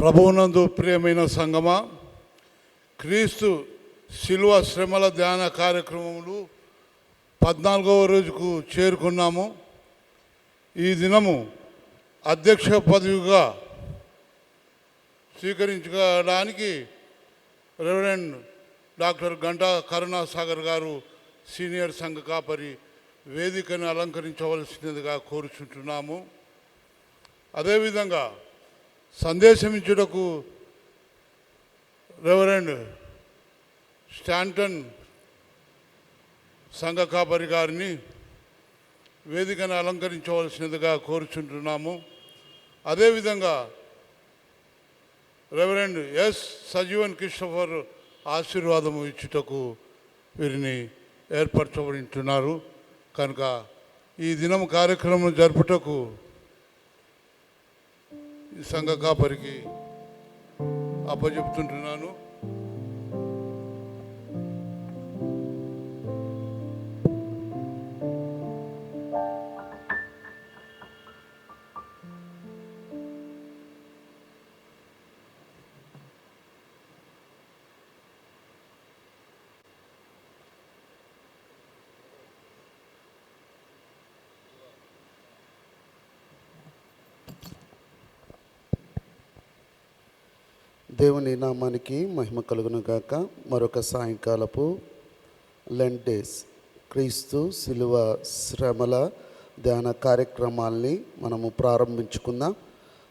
ప్రభువునందు ప్రియమైన సంగమా, క్రీస్తు శిలువ శ్రమల ధ్యాన కార్యక్రమములు 14వ రోజుకు చేరుకున్నాము. ఈ దినము అధ్యక్ష పదవిగా స్వీకరించడానికి రెవరెండ్ డాక్టర్ గంటా కరుణాసాగర్ గారు సీనియర్ సంఘ కాపరి వేదికను అలంకరించవలసినదిగా కోరుచుంటున్నాము. అదేవిధంగా సందేశం ఇచ్చుటకు రెవరెండ్ స్టాంటన్ సంఘ కాపరి గారిని వేదికను అలంకరించవలసినదిగా కోరుచుంటున్నాము. అదేవిధంగా రెవరెండ్ ఎస్ సజీవన్ క్రిస్టోఫర్ ఆశీర్వాదము ఇచ్చుటకు వీరిని ఏర్పరచబడింటున్నారు. కనుక ఈ దినం కార్యక్రమం జరుపుటకు ఈ సంఘ కాపరికి అప్పచెప్తుంటున్నాను. దేవుని నామానికి మహిమ కలుగును గాక. మరొక సాయంకాలపు లెంట్ డేస్ క్రీస్తు శిలువ శ్రమల ధ్యాన కార్యక్రమాల్ని మనము ప్రారంభించుకుందాం.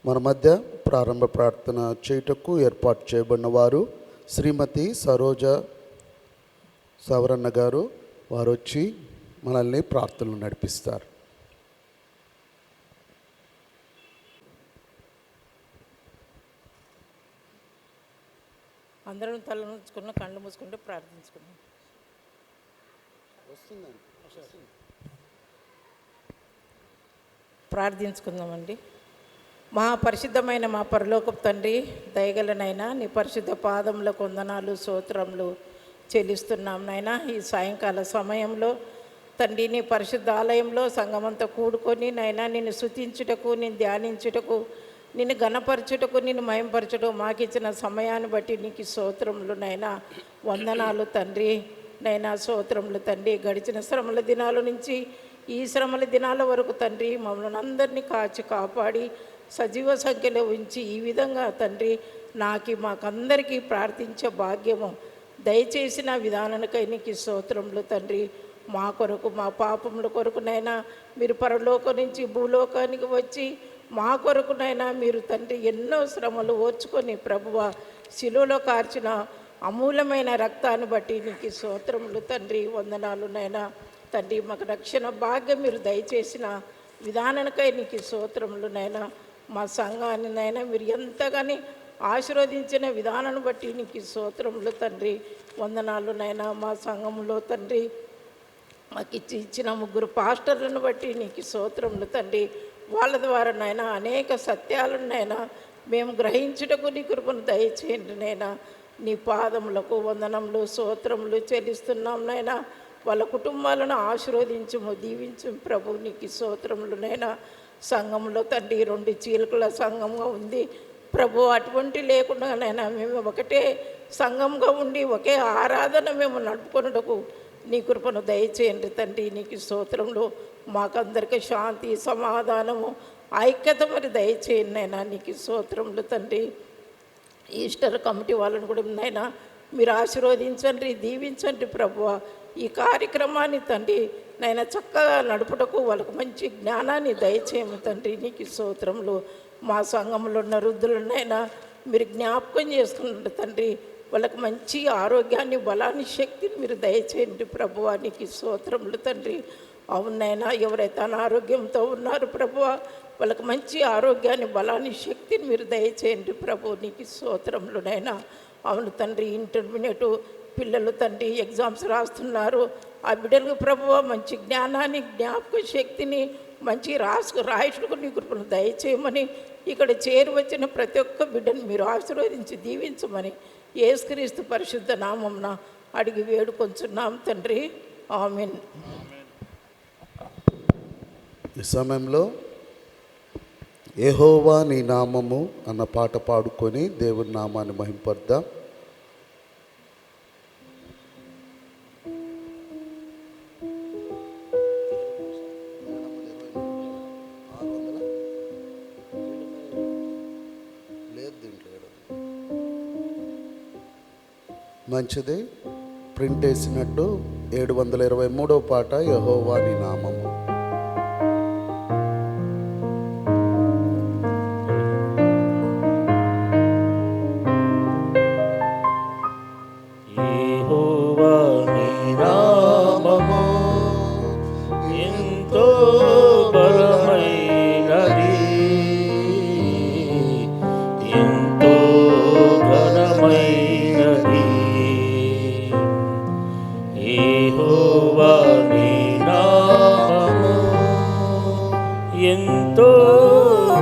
మన మధ్య ప్రారంభ ప్రార్థన చేయుటకు ఏర్పాటు చేయబడిన వారు శ్రీమతి సరోజ సవరన్న గారు. వారు వచ్చి మనల్ని ప్రార్థనలు నడిపిస్తారు. అందరం తల ఉంచుకున్న కళ్ళు మూసుకుంటూ ప్రార్థించుకున్నాం. ప్రార్థించుకుందామండి. మహాపరిశుద్ధమైన మా పరలోకపు తండ్రి, దయగలనైనా నీ పరిశుద్ధ పాదములకు వందనాలు స్తోత్రములు చెల్లిస్తున్నాం నైనా. ఈ సాయంకాల సమయంలో తండ్రి నీ పరిశుద్ధ ఆలయంలో సంఘమంతా కూడుకొని నైనా నిన్ను స్తుతించుటకు, నిన్ను ధ్యానించుటకు, నిన్ను ఘనపరచుటకు, నిన్ను మయంపరచుటకు మాకు ఇచ్చిన సమయాన్ని బట్టి నీకు స్తోత్రములు నైనా. వందనాలు తండ్రి నైనా, స్తోత్రములు తండ్రి. గడిచిన శ్రమల దినాల నుంచి ఈ శ్రమల దినాల వరకు తండ్రి మమ్మల్ని అందరినీ కాచి కాపాడి సజీవ సంఖ్యలో ఉంచి ఈ విధంగా తండ్రి మాకందరికీ ప్రార్థించే భాగ్యము దయచేసిన విధానానికై నీకు స్తోత్రములు తండ్రి. మా కొరకు, మా పాపముల కొరకునైనా మీరు పరలోకం నుంచి భూలోకానికి వచ్చి మా కొరకునైనా మీరు తండ్రి ఎన్నో శ్రమలు ఓర్చుకొని ప్రభువ శిలువలో కార్చిన అమూల్యమైన రక్తాన్ని బట్టి నీకు స్తోత్రములు తండ్రి. వందనాలు నైనా తండ్రి. మాకు రక్షణ భాగ్యం మీరు దయచేసిన విధానానికై నీకు స్తోత్రములు నైనా. మా సంఘాన్ని నైనా మీరు ఎంతగాని ఆశీర్వదించిన విధానాన్ని బట్టి నీకు స్తోత్రములు తండ్రి. వందనాలు నైనా. మా సంఘంలో తండ్రి మాకు ఇచ్చిన 3 పాస్టర్లను బట్టి నీకు స్తోత్రములు తండ్రి. వాళ్ళ ద్వారా నైనా అనేక సత్యాలను నైనా మేము గ్రహించుటకు నీ కృపను దయచేయండి నైనా. నీ పాదములకు వందనములు స్తోత్రములు చెల్లిస్తున్నాం నైనా. వాళ్ళ కుటుంబాలను ఆశీర్వదించుము, దీవించు ప్రభు. నీకు స్తోత్రములు నైనా. సంఘంలో తండ్రి 2 చీలికల సంఘంగా ఉంది ప్రభు. అటువంటి లేకుండా నైనా మేము ఒకటే సంఘంగా ఉండి ఒకే ఆరాధన మేము నడుపుకొనుటకు నీ కృపను దయచేయండి తండ్రి. నీకు స్తోత్రములు. మాకందరికీ శాంతి, సమాధానము, ఐక్యత మరి దయచేయండి నైనా. నీకు స్తోత్రములు తండ్రి. ఈస్టర్ కమిటీ వాళ్ళని కూడా నైనా మీరు ఆశీర్వదించండి, దీవించండి ప్రభువ. ఈ కార్యక్రమాన్ని తండ్రి నైనా చక్కగా నడుపుటకు వాళ్ళకు మంచి జ్ఞానాన్ని దయచేయము తండ్రి. నీకు స్తోత్రములు. మా సంఘంలో ఉన్న వృద్ధులనైనా మీరు జ్ఞాపకం చేసుకుంటారు తండ్రి. వాళ్ళకు మంచి ఆరోగ్యాన్ని, బలాన్ని, శక్తిని మీరు దయచేయండి ప్రభువ. నీకు స్తోత్రములు తండ్రి. అవునైనా ఎవరైతే అనారోగ్యంతో ఉన్నారు ప్రభువ వాళ్ళకి మంచి ఆరోగ్యాన్ని, బలాన్ని, శక్తిని మీరు దయచేయండి ప్రభు. నీకు స్తోత్రములునైనా. అవును తండ్రి. ఇంటర్మీడియట్ పిల్లలు తండ్రి ఎగ్జామ్స్ రాస్తున్నారు. ఆ బిడ్డలకు ప్రభువ మంచి జ్ఞానాన్ని, జ్ఞాపక శక్తిని, మంచి రాయటకు నీ కృపను దయచేయమని, ఇక్కడ చేరి వచ్చిన ప్రతి ఒక్క బిడ్డను మీరు ఆశీర్వదించి దీవించమని యేసుక్రీస్తు పరిశుద్ధ నామమున అడిగి వేడుకొంచున్నాం తండ్రి. ఆమేన్. ఈ సమయంలో యెహోవా నీ నామము అన్న పాట పాడుకొని దేవుని నామాన్ని మహింపర్దాం. మంచిది. ప్రింట్ వేసినట్టు 723వ పాట యెహోవా నీ నామము. యెహోవా నీ నామము ఎంతో బలమైనది, ఎంతో ఘనమైనది. యెహోవా నీ నామము ఎంతో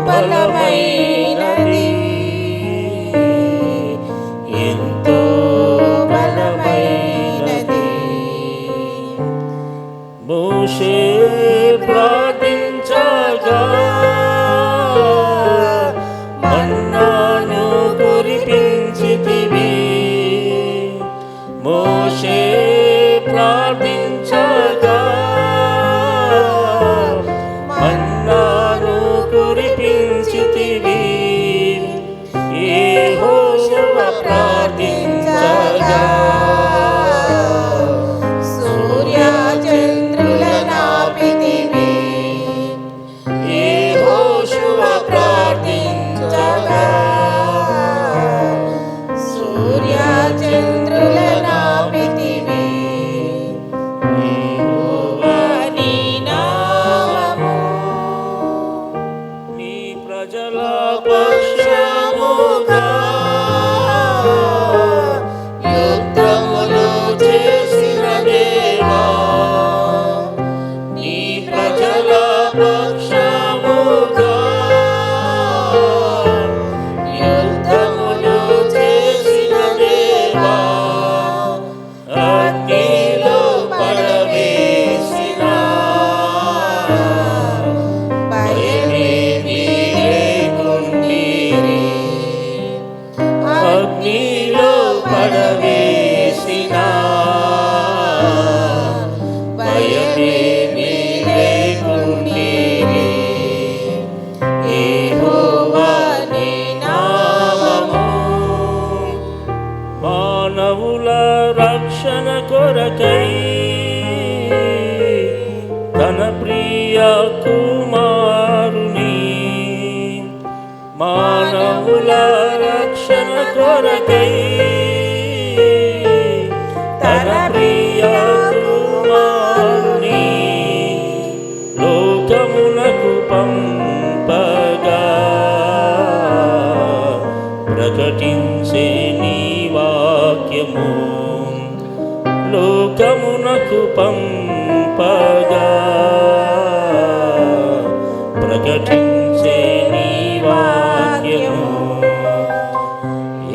బలమైనది, ఎంతో బలమైనది. మోషే ప్రార్థించగా మన్నాను కురిపించితివి. మోషే ప్రార్థించగా మన్నాను కురిపించితివి. యెహోవా ప్రార్థించగా సూర్యచంద్రులనాపితివి. యెహోవా ప్రార్థించగా సూర్యచంద్రులనాపితివి. యెహోవా నీ నామము నీ ప్రజల పక్షముగా యుద్ధములు చేసిన దేవా. నీ ప్రజల పక్షముగా యుద్ధములు చేసిన దేవా. అగ్నిలో పడవేసిన భయమేమీ లేకుండిరి. అగ్నిలో పడవేసిన భయమేమీ లేకుండిరి. యెహోవా నీ నామము మానవుల రక్షణ కొరకై తన ప్రియ కుమారుని, మానవుల రక్షణ కొరకై తన ప్రియ కుమారుని లోకమునకు పంపగా ప్రకటించే నీ వాక్యము. లోకమునకు పంపగా ప్రకటించే నీ వాక్యము.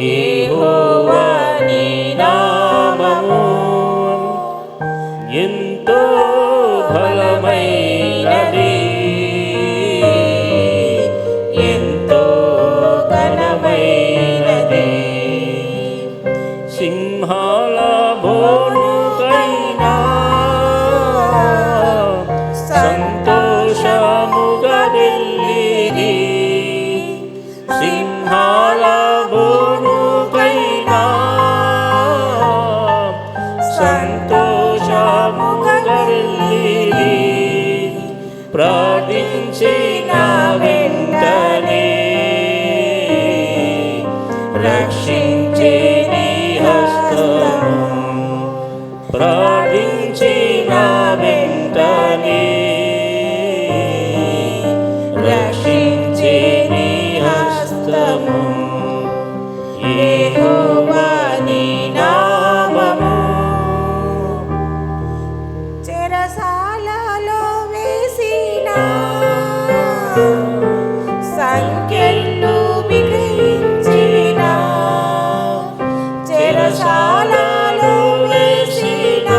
యెహోవా నీ నామము ఎంతో బలమైనది, ఎంతో ఘనమైనది. సింహాల బోనుకైనా సంతోషముగా వెళ్ళిది. సింహాల బోనుకైనా సంతోషముగా వెళ్ళిది. ప్రార్థించిన వెంటనే రక్షించే నీ హస్తము. ప్రార్థించిన వెంటనే రక్షించే నీ హస్తము. యెహోవా నీ నామము చెరసాలలో వేసిన సంఖ్యలు బిగించిన, చెరసాలలో వేసిన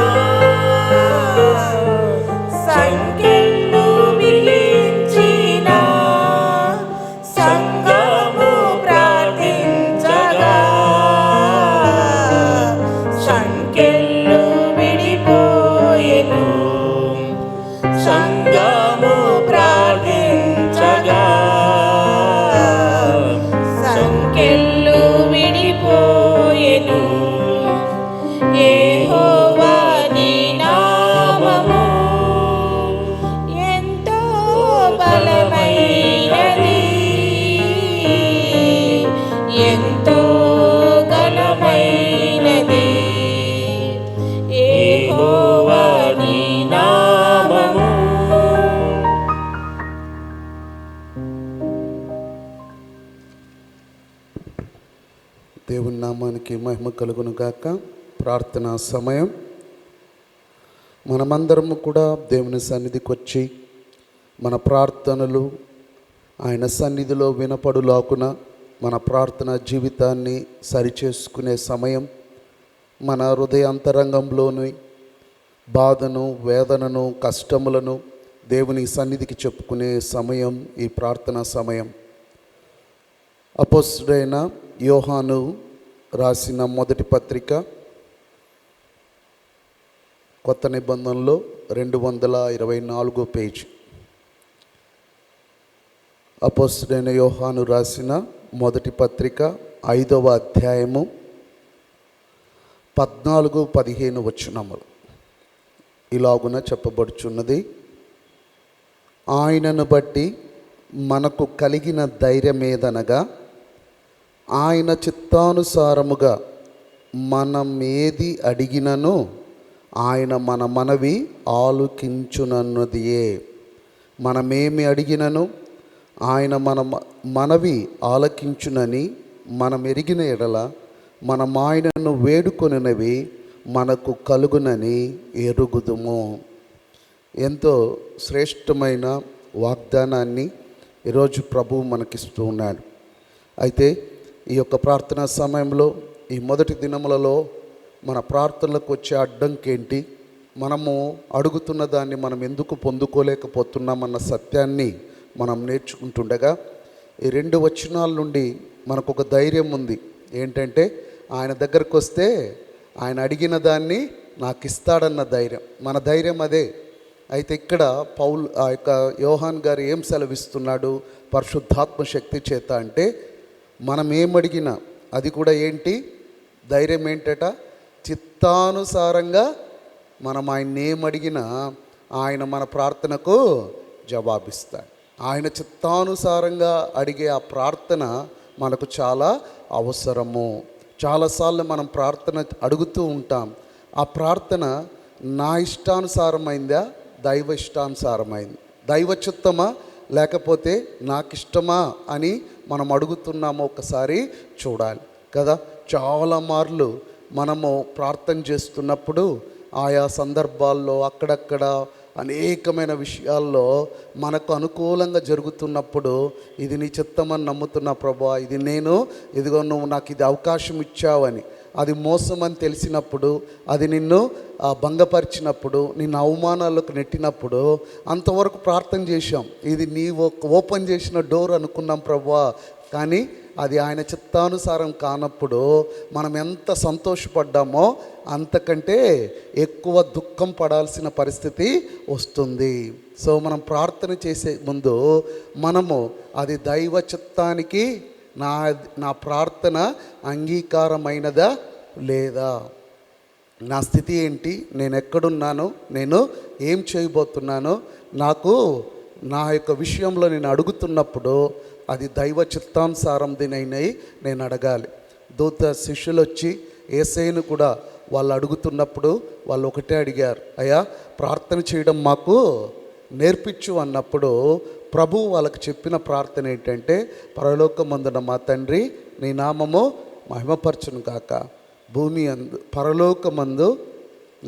నామానికి మహిమ కలుగును గాక. ప్రార్థనా సమయం. మనమందరము కూడా దేవుని సన్నిధికి వచ్చి మన ప్రార్థనలు ఆయన సన్నిధిలో వినపడులాకున మన ప్రార్థన జీవితాన్ని సరిచేసుకునే సమయం. మన హృదయాంతరంగంలోని బాధను, వేదనను, కష్టములను దేవుని సన్నిధికి చెప్పుకునే సమయం ఈ ప్రార్థనా సమయం. అపోస్తలుడైన యోహాను రాసిన మొదటి పత్రిక కొత్త నిబంధనలో 224 పేజీ. అపోస్తలుడైన యోహాను రాసిన మొదటి పత్రిక 5వ అధ్యాయము 14-15 వచనములు ఇలాగున చెప్పబడుచున్నది. ఆయనను బట్టి మనకు కలిగిన ధైర్యమేదనగా, ఆయన చిత్తానుసారముగా మనం ఏది అడిగినను ఆయన మన మనవి ఆలకించునన్నదియే. మనమేమి అడిగినను ఆయన మన మనవి ఆలకించునని మనం ఎరిగిన ఎడల మనం ఆయనను వేడుకొనినవి మనకు కలుగునని ఎరుగుదుము. ఎంతో శ్రేష్టమైన వాగ్దానాన్ని ఈరోజు ప్రభువు మనకిస్తూ ఉన్నాడు. అయితే ఈ యొక్క ప్రార్థనా సమయంలో ఈ మొదటి దినములలో మన ప్రార్థనలకు వచ్చే అడ్డంకేంటి, మనము అడుగుతున్న దాన్ని మనం ఎందుకు పొందుకోలేకపోతున్నామన్న సత్యాన్ని మనం నేర్చుకుంటుండగా ఈ 2 వచనాల నుండి మనకు ఒక ధైర్యం ఉంది. ఏంటంటే ఆయన దగ్గరకు వస్తే ఆయన అడిగిన దాన్ని నాకు ఇస్తాడన్న ధైర్యం. మన ధైర్యం అదే. అయితే ఇక్కడ ఆ యొక్క యోహాన్ గారు ఏం సెలవిస్తున్నాడు పరిశుద్ధాత్మ శక్తి చేత అంటే, మనం ఏమడిగినా అది కూడా ఏంటి, ధైర్యం ఏంటట, చిత్తానుసారంగా మనం ఆయన ఏమడిగినా ఆయన మన ప్రార్థనకు జవాబిస్తాడు. ఆయన చిత్తానుసారంగా అడిగే ఆ ప్రార్థన మనకు చాలా అవసరము. చాలాసార్లు మనం ప్రార్థన అడుగుతూ ఉంటాం. ఆ ప్రార్థన నా ఇష్టానుసారమైందా, దైవ ఇష్టానుసారమైంది, దైవ చిత్తమా లేకపోతే నాకు ఇష్టమా అని మనం అడుగుతున్నామో ఒకసారి చూడాలి కదా. చాలా మార్లు మనము ప్రార్థన చేస్తున్నప్పుడు ఆయా సందర్భాల్లో అక్కడక్కడ అనేకమైన విషయాల్లో మనకు అనుకూలంగా జరుగుతున్నప్పుడు ఇది నీ చిత్తమని నమ్ముతున్నా ప్రభువా, ఇది ఇదిగో నువ్వు నాకు ఇది అవకాశం ఇచ్చావని, అది మోసం అని తెలిసినప్పుడు, అది నిన్ను భంగపరిచినప్పుడు, నిన్ను అవమానాలకు నెట్టినప్పుడు అంతవరకు ప్రార్థన చేశాం. ఇది నీవు ఓపెన్ చేసిన డోర్ అనుకున్నాం ప్రభువా, కానీ అది ఆయన చిత్తానుసారం కానప్పుడు మనం ఎంత సంతోషపడ్డామో అంతకంటే ఎక్కువ దుఃఖం పడాల్సిన పరిస్థితి వస్తుంది. సో మనం ప్రార్థన చేసే ముందు మనము అది దైవ చిత్తానికి నా ప్రార్థన అంగీకారమైనదా లేదా, నా స్థితి ఏంటి, నేను ఎక్కడున్నాను, నేను ఏం చేయబోతున్నాను, నాకు నా యొక్క విషయంలో నేను అడుగుతున్నప్పుడు అది దైవ చిత్తానుసారం దీనైనవి నేను అడగాలి. దూత శిష్యులు వచ్చి యేసయ్యను కూడా వాళ్ళు అడుగుతున్నప్పుడు వాళ్ళు ఒకటే అడిగారు, అయ్యా ప్రార్థన చేయడం మాకు నేర్పించు అన్నప్పుడు ప్రభువు వాళ్ళకి చెప్పిన ప్రార్థన ఏంటంటే, పరలోకమందున మా తండ్రి నీ నామము మహిమపరచును కాక, భూమి అందు పరలోకమందు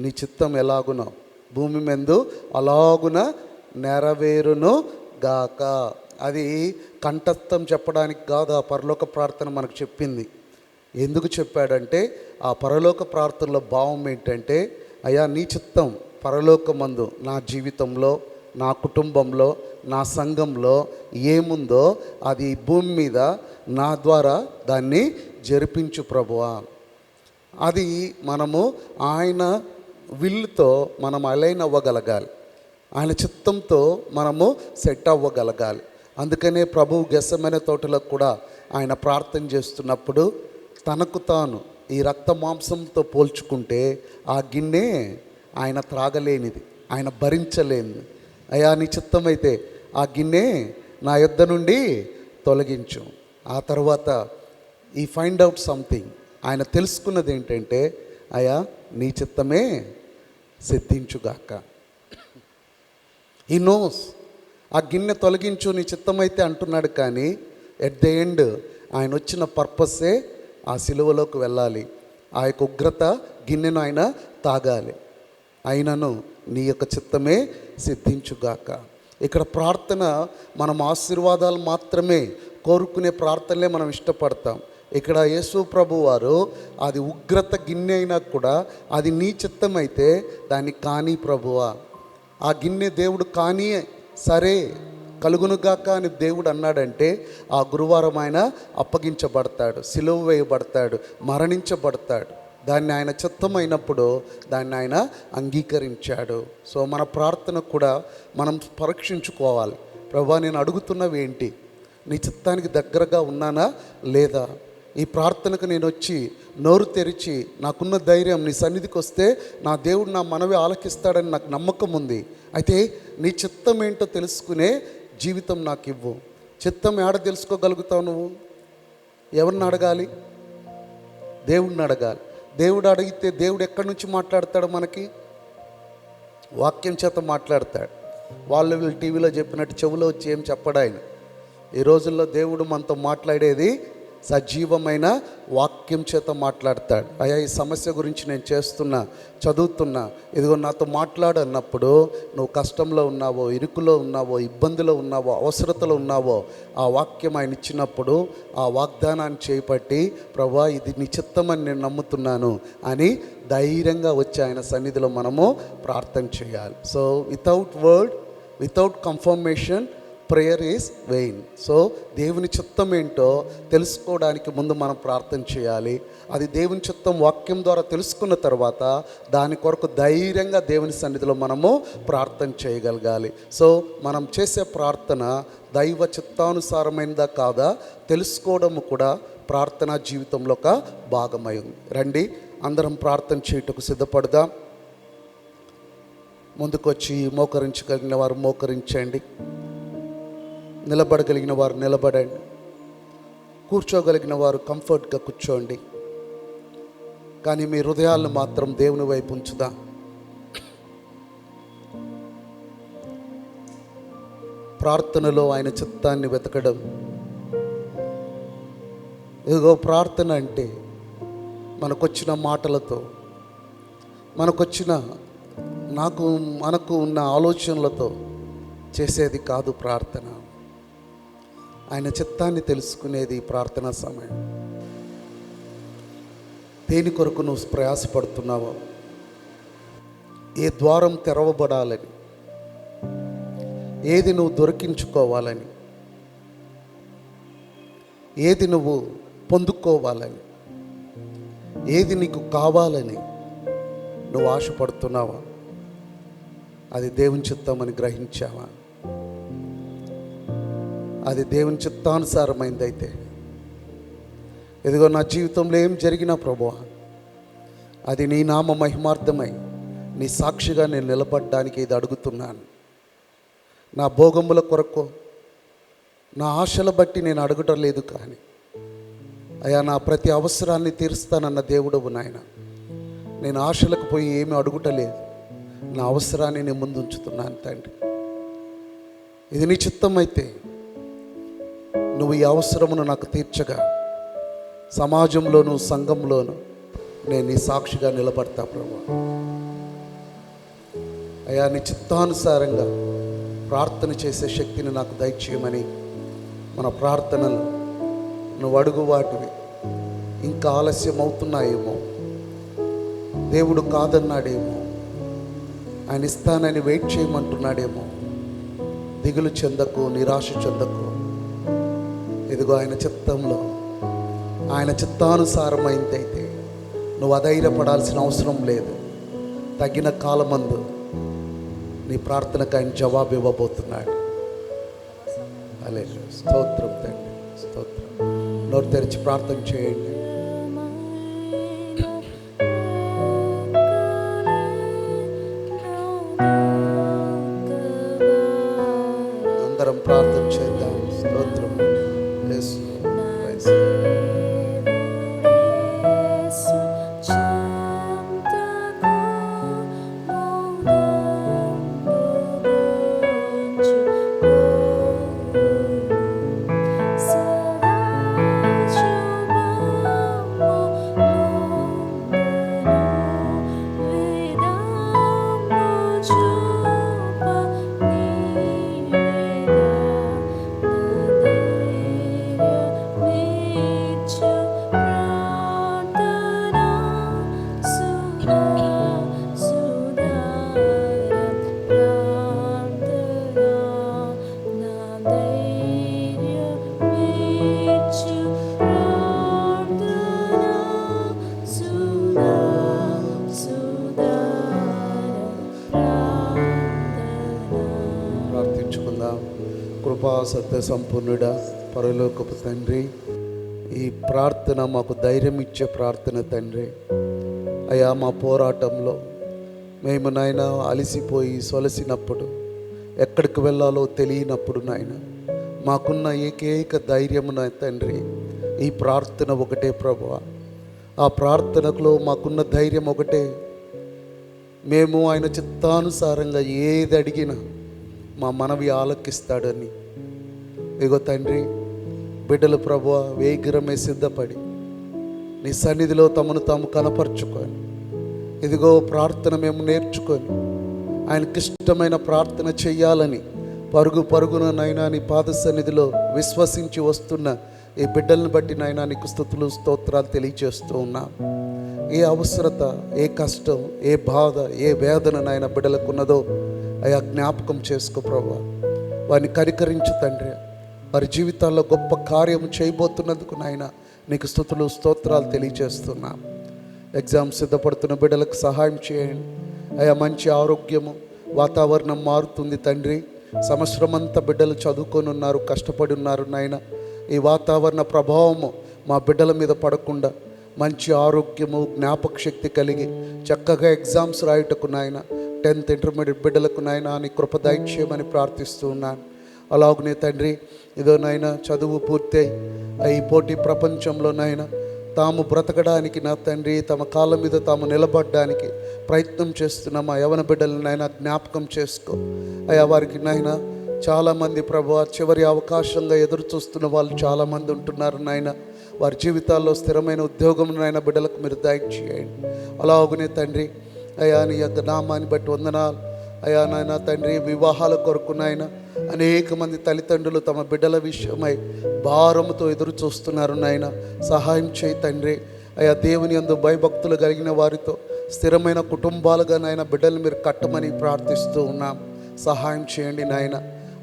నీ చిత్తం ఎలాగునో భూమి మందు అలాగున నెరవేరును గాక. అది కంఠస్థం చెప్పడానికి కాదు ఆ పరలోక ప్రార్థన మనకు చెప్పింది. ఎందుకు చెప్పాడంటే ఆ పరలోక ప్రార్థనలో భావం ఏంటంటే, అయ్యా నీ చిత్తం పరలోకమందు నా జీవితంలో, నా కుటుంబంలో, నా సంఘంలో ఏముందో అది భూమి మీద నా ద్వారా దాన్ని జరిపించు ప్రభువా. అది మనము ఆయన విల్లుతో మనం అలైన్ అవ్వగలగాలి, ఆయన చిత్తంతో మనము సెట్ అవ్వగలగాలి. అందుకనే ప్రభువు గెత్సెమనే తోటలో కూడా ఆయన ప్రార్థన చేస్తున్నప్పుడు తనకు తాను ఈ రక్త మాంసంతో పోల్చుకుంటే ఆ గిన్నె ఆయన త్రాగలేనిది, ఆయన భరించలేనిది. అయ్యా నీ చిత్తమైతే ఆ గిన్నె నా యొద్ద నుండి తొలగించు. ఆ తర్వాత ఈ ఫైండ్ అవుట్ సంథింగ్, ఆయన తెలుసుకున్నది ఏంటంటే, అయ్యా నీ చిత్తమే సిద్ధించుగాక. ఈ నోస్ ఆ గిన్నె తొలగించు నీ చిత్తమైతే అంటున్నాడు, కానీ ఎట్ ద ఎండ్ ఆయన వచ్చిన పర్పస్సే ఆ సిలువలోకి వెళ్ళాలి. ఆ యొక్క ఉగ్రత గిన్నెను ఆయన తాగాలి. అయినను నీ యొక్క చిత్తమే సిద్ధించుగాక. ఇక్కడ ప్రార్థన మనం ఆశీర్వాదాలు మాత్రమే కోరుకునే ప్రార్థనలే మనం ఇష్టపడతాం. ఇక్కడ యేసు ప్రభు వారు అది ఉగ్రత గిన్నె అయినా కూడా అది నీ చిత్తమైతే దాన్ని కానీ ప్రభువా, ఆ గిన్నె దేవుడు కానీ సరే కలుగునుగాక అని దేవుడు అన్నాడంటే ఆ గురువారం ఆయన అప్పగించబడతాడు, సిలువ వేయబడతాడు, మరణించబడతాడు. దాన్ని ఆయన చిత్తమైనప్పుడు దాన్ని ఆయన అంగీకరించాడు. సో మన ప్రార్థన కూడా మనం పరీక్షించుకోవాలి. ప్రభువా, నేను అడుగుతున్నవి ఏంటి? నీ చిత్తానికి దగ్గరగా ఉన్నానా లేదా? ఈ ప్రార్థనకు నేను వచ్చి నోరు తెరిచి నాకున్న ధైర్యం నీ సన్నిధికి వస్తే నా దేవుడు నా మనవి ఆలకిస్తాడని నాకు నమ్మకం ఉంది. అయితే నీ చిత్తం ఏంటో తెలుసుకునే జీవితం నాకు ఇవ్వు. చిత్తం ఏడ తెలుసుకోగలుగుతావు నువ్వు? ఎవరిని అడగాలి? దేవుడిని అడగాలి. దేవుడు అడిగితే దేవుడు ఎక్కడి నుంచి మాట్లాడతాడు? మనకి వాక్యం చేత మాట్లాడతాడు. వీళ్ళు టీవీలో చెప్పినట్టు చెవులో వచ్చి ఏం చెప్పడు ఆయన. ఈ రోజుల్లో దేవుడు మనతో మాట్లాడేది సజీవమైన వాక్యం చేత మాట్లాడతాడు. అయ్యా, ఈ సమస్య గురించి నేను చదువుతున్నా, ఇదిగో నాతో మాట్లాడు అన్నప్పుడు నువ్వు కష్టంలో ఉన్నావో, ఇరుకులో ఉన్నావో, ఇబ్బందిలో ఉన్నావో, అవసరతలో ఉన్నావో, ఆ వాక్యం ఆయన ఇచ్చినప్పుడు ఆ వాగ్దానాన్ని చేపట్టి ప్రభువా ఇది నీ చిత్తమని నేను నమ్ముతున్నాను అని ధైర్యంగా వచ్చి ఆయన సన్నిధిలో మనము ప్రార్థన చేయాలి. So without word, without confirmation prayer is vain. So దేవుని చిత్తం ఏంటో తెలుసుకోవడానికి ముందు మనం ప్రార్థన చేయాలి. అది దేవుని చిత్తం వాక్యం ద్వారా తెలుసుకున్న తర్వాత దాని కొరకు ధైర్యంగా దేవుని సన్నిధిలో మనము ప్రార్థన చేయగలగాలి. సో మనం చేసే ప్రార్థన దైవ చిత్తానుసారమైనదా కాదా తెలుసుకోవడం కూడా ప్రార్థనా జీవితంలో ఒక భాగమై ఉంది. రండి అందరం ప్రార్థన చేయుటకు సిద్ధపడదాం. ముందుకొచ్చి మోకరించగలిగిన వారు మోకరించండి, నిలబడగలిగిన వారు నిలబడండి, కూర్చోగలిగిన వారు కంఫర్ట్గా కూర్చోండి. కానీ మీ హృదయాలను మాత్రం దేవుని వైపు ఉంచుదా. ప్రార్థనలో ఆయన చిత్తాన్ని వెతకడం. ఇదిగో ప్రార్థన అంటే మనకొచ్చిన మాటలతో, మనకు ఉన్న ఆలోచనలతో చేసేది కాదు ప్రార్థన. ఆయన చిత్తాన్ని తెలుసుకునేది ప్రార్థనా సమయం. దేని కొరకు నువ్వు ప్రయాసపడుతున్నావో, ఏ ద్వారం తెరవబడాలని, ఏది నువ్వు దొరికించుకోవాలని, ఏది నువ్వు పొందుకోవాలని, ఏది నీకు కావాలని నువ్వు ఆశపడుతున్నావా? అది దేవుని చిత్తం అని గ్రహించావా? అది దేవుని చిత్తానుసారమైందైతే, ఇదిగో నా జీవితంలో ఏం జరిగినా ప్రభువా అది నీ నామ మహిమార్థమై నీ సాక్షిగా నేను నిలబడడానికి ఇది అడుగుతున్నాను. నా భోగముల కొరకు, నా ఆశల బట్టి నేను అడగటం లేదు, కానీ అయ్యా నా ప్రతి అవసరాన్ని తీరుస్తానన్న దేవుడవు నాయన. నేను ఆశలకు పోయి ఏమీ అడుగుటలేదు, నా అవసరాన్ని నేను ముందు ఉంచుతున్నాను తండ్రి. ఇది నీ చిత్తం అయితే నువ్వు ఈ అవసరమును నాకు తీర్చగా సమాజంలోను సంఘంలోను నేను నీ సాక్షిగా నిలబడతా ప్రభువా. అయ్యా నీ చిత్తానుసారంగా ప్రార్థన చేసే శక్తిని నాకు దయచేయమని మన ప్రార్థనలు నువ్వు అడుగు వాటివి ఇంకా ఆలస్యం అవుతున్నాయేమో, దేవుడు కాదన్నాడేమో, ఆయన ఇస్తానని వెయిట్ చేయమంటున్నాడేమో. దిగులు చెందకు, నిరాశ చెందకు. ఇదిగో ఆయన చిత్తంలో, ఆయన చిత్తానుసారమైందైతే నువ్వు అధైర్యపడాల్సిన అవసరం లేదు. తగిన కాలమందు నీ ప్రార్థనకు ఆయన జవాబు ఇవ్వబోతున్నాడు. హల్లెలూయా. స్తోత్రం తండ్రి, స్తోత్రం. నోరు తెరిచి ప్రార్థన చేయండి. అందరం ప్రార్థన చేద్దాం. స్తోత్రం. యేసు ప్రైజ్. కృపా సత్య సంపూర్ణుడా, పరలోకపు తండ్రి, ఈ ప్రార్థన మాకు ధైర్యం ఇచ్చే ప్రార్థన తండ్రి. అయ్యా, మా పోరాటంలో మేము నాయన అలసిపోయి సొలసినప్పుడు, ఎక్కడికి వెళ్ళాలో తెలియనప్పుడు నాయన మాకున్న ఏకైక ధైర్యము నా తండ్రి ఈ ప్రార్థన ఒకటే ప్రభువా. ఆ ప్రార్థనలో మాకున్న ధైర్యం ఒకటే, మేము ఆయన చిత్తానుసారంగా ఏది అడిగినా మా మనవి ఆలకిస్తాడని. ఇగో తండ్రి, బిడ్డలు ప్రభువా వేగిరమే సిద్ధపడి నీ సన్నిధిలో తమను తాము కనపరుచుకొని, ఇదిగో ప్రార్థన మేము నేర్చుకొని ఆయనకిష్టమైన ప్రార్థన చెయ్యాలని పరుగు పరుగున నైనా నీ పాద సన్నిధిలో విశ్వసించి వస్తున్న ఈ బిడ్డలను బట్టి నైనా నీకు స్తుతులు స్తోత్రాలు తెలియజేస్తూ ఉన్నాం. ఏ అవసరత, ఏ కష్టం, ఏ బాధ, ఏ వేదన నాయన బిడ్డలకు ఉన్నదో అయా జ్ఞాపకం చేసుకో ప్రభువా. వారిని కనికరించు తండ్రి. వారి జీవితాల్లో గొప్ప కార్యం చేయబోతున్నందుకు నాయన నీకు స్తుతులు స్తోత్రాలు తెలియజేస్తున్నాం. ఎగ్జామ్ సిద్ధపడుతున్న బిడ్డలకు సహాయం చేయండి అయా. మంచి ఆరోగ్యము, వాతావరణం మారుతుంది తండ్రి. సంవత్సరం అంతా బిడ్డలు చదువుకొని ఉన్నారు, కష్టపడి ఉన్నారు నాయన. ఈ వాతావరణ ప్రభావము మా బిడ్డల మీద పడకుండా మంచి ఆరోగ్యము, జ్ఞాపక శక్తి కలిగి చక్కగా ఎగ్జామ్స్ రాయుటకు నాయన, 10th ఇంటర్మీడియట్ బిడ్డలకు నాయన నీ కృప దయచేయమని ప్రార్థిస్తూ ఉన్నాను. అలాగనే తండ్రి, ఇదో నాయన చదువు పూర్తయి ఈ పోటీ ప్రపంచంలో నాయన తాము బ్రతకడానికి నా తండ్రి తమ కాళ్ళ మీద తాము నిలబడడానికి ప్రయత్నం చేస్తున్న మా యవన బిడ్డలను నాయన జ్ఞాపకం చేసుకో అయ్యా. వారికి నాయన చాలామంది ప్రభువా చివరి అవకాశంగా ఎదురు చూస్తున్న వాళ్ళు చాలామంది ఉంటున్నారు నాయన. వారి జీవితాల్లో స్థిరమైన ఉద్యోగం నాయన బిడ్డలకు మీరు దయచేయండి. అలాగనే తండ్రి అయ్యా నీ యొక్క నామాన్ని బట్టి వందనాలు అయ్యా. నాయన తండ్రి, వివాహాల కొరకు నాయన అనేక మంది తల్లిదండ్రులు తమ బిడ్డల విషయమై భారముతో ఎదురు చూస్తున్నారు నాయన. సహాయం చేయి తండ్రి అయ్యా. దేవుని యందు భయభక్తులు కలిగిన వారితో స్థిరమైన కుటుంబాలుగా నాయన బిడ్డలు మీరు కట్టమని ప్రార్థిస్తూ ఉన్నాం. సహాయం చేయండి నాయన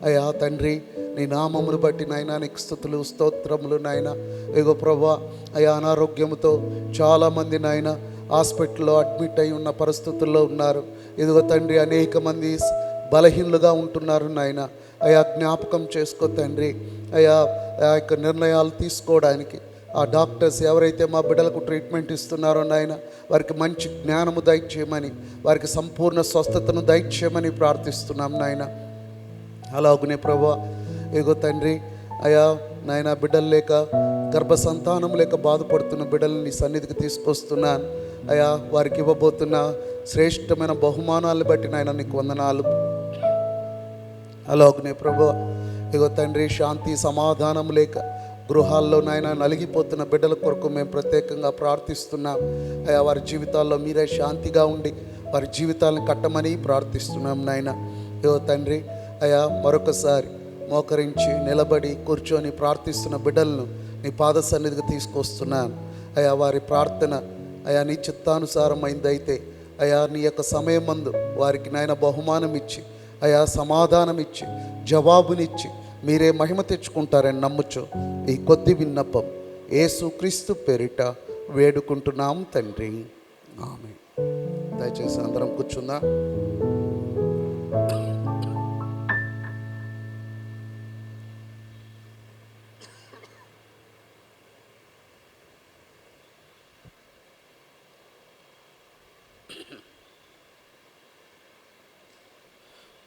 అయ్యా. తండ్రి, నీ నామమును బట్టి నాయన నీకు స్తుతులు స్తోత్రములు నాయన. ఇగో ప్రభువా అయ్యా, అనారోగ్యంతో చాలామంది నాయన హాస్పిటల్లో అడ్మిట్ అయి ఉన్న పరిస్థితుల్లో ఉన్నారు. ఇదిగో తండ్రి, అనేక మంది బలహీనులుగా ఉంటున్నారు నాయన. అయా జ్ఞాపకం చేసుకో తండ్రి అయా. ఆ యొక్క నిర్ణయాలు తీసుకోవడానికి ఆ డాక్టర్స్ ఎవరైతే మా బిడ్డలకు ట్రీట్మెంట్ ఇస్తున్నారో నాయన, వారికి మంచి జ్ఞానము దయచేయమని, వారికి సంపూర్ణ స్వస్థతను దయచేయమని ప్రార్థిస్తున్నాం నాయన. అలాగునే ప్రభువా ఇగో తండ్రి అయా నాయన, బిడ్డలు లేక గర్భసంతానం లేక బాధపడుతున్న బిడ్డలను నీ సన్నిధికి తీసుకొస్తున్నాను అయా. వారికి ఇవ్వబోతున్న శ్రేష్టమైన బహుమానాలను బట్టి నాయన నీకు వందనాలు. అలాగునే ప్రభువా ఇగో తండ్రి, శాంతి సమాధానం లేక గృహాల్లో నాయన నలిగిపోతున్న బిడ్డల కొరకు మేము ప్రత్యేకంగా ప్రార్థిస్తున్నాం అయా. వారి జీవితాల్లో మీరే శాంతిగా ఉండి వారి జీవితాలను కట్టమని ప్రార్థిస్తున్నాం నాయన. ఇగో తండ్రి అయా, మరొకసారి మోకరించి నిలబడి కూర్చొని ప్రార్థిస్తున్న బిడ్డలను నీ పాద సన్నిధికి తీసుకొస్తున్నాను అయా. వారి ప్రార్థన అయా నీ చిత్తానుసారమైందైతే అయా నీ యొక్క సమయం మందు వారికి నాయన బహుమానం ఇచ్చి అయా సమాధానం ఇచ్చి జవాబునిచ్చి మీరే మహిమ తెచ్చుకుంటారని నమ్ముచు ఈ కొద్ది విన్నపం యేసుక్రీస్తు పేరిట వేడుకుంటున్నాం తండ్రి, ఆమేన్. దయచేసి అందరం కూర్చుందాం.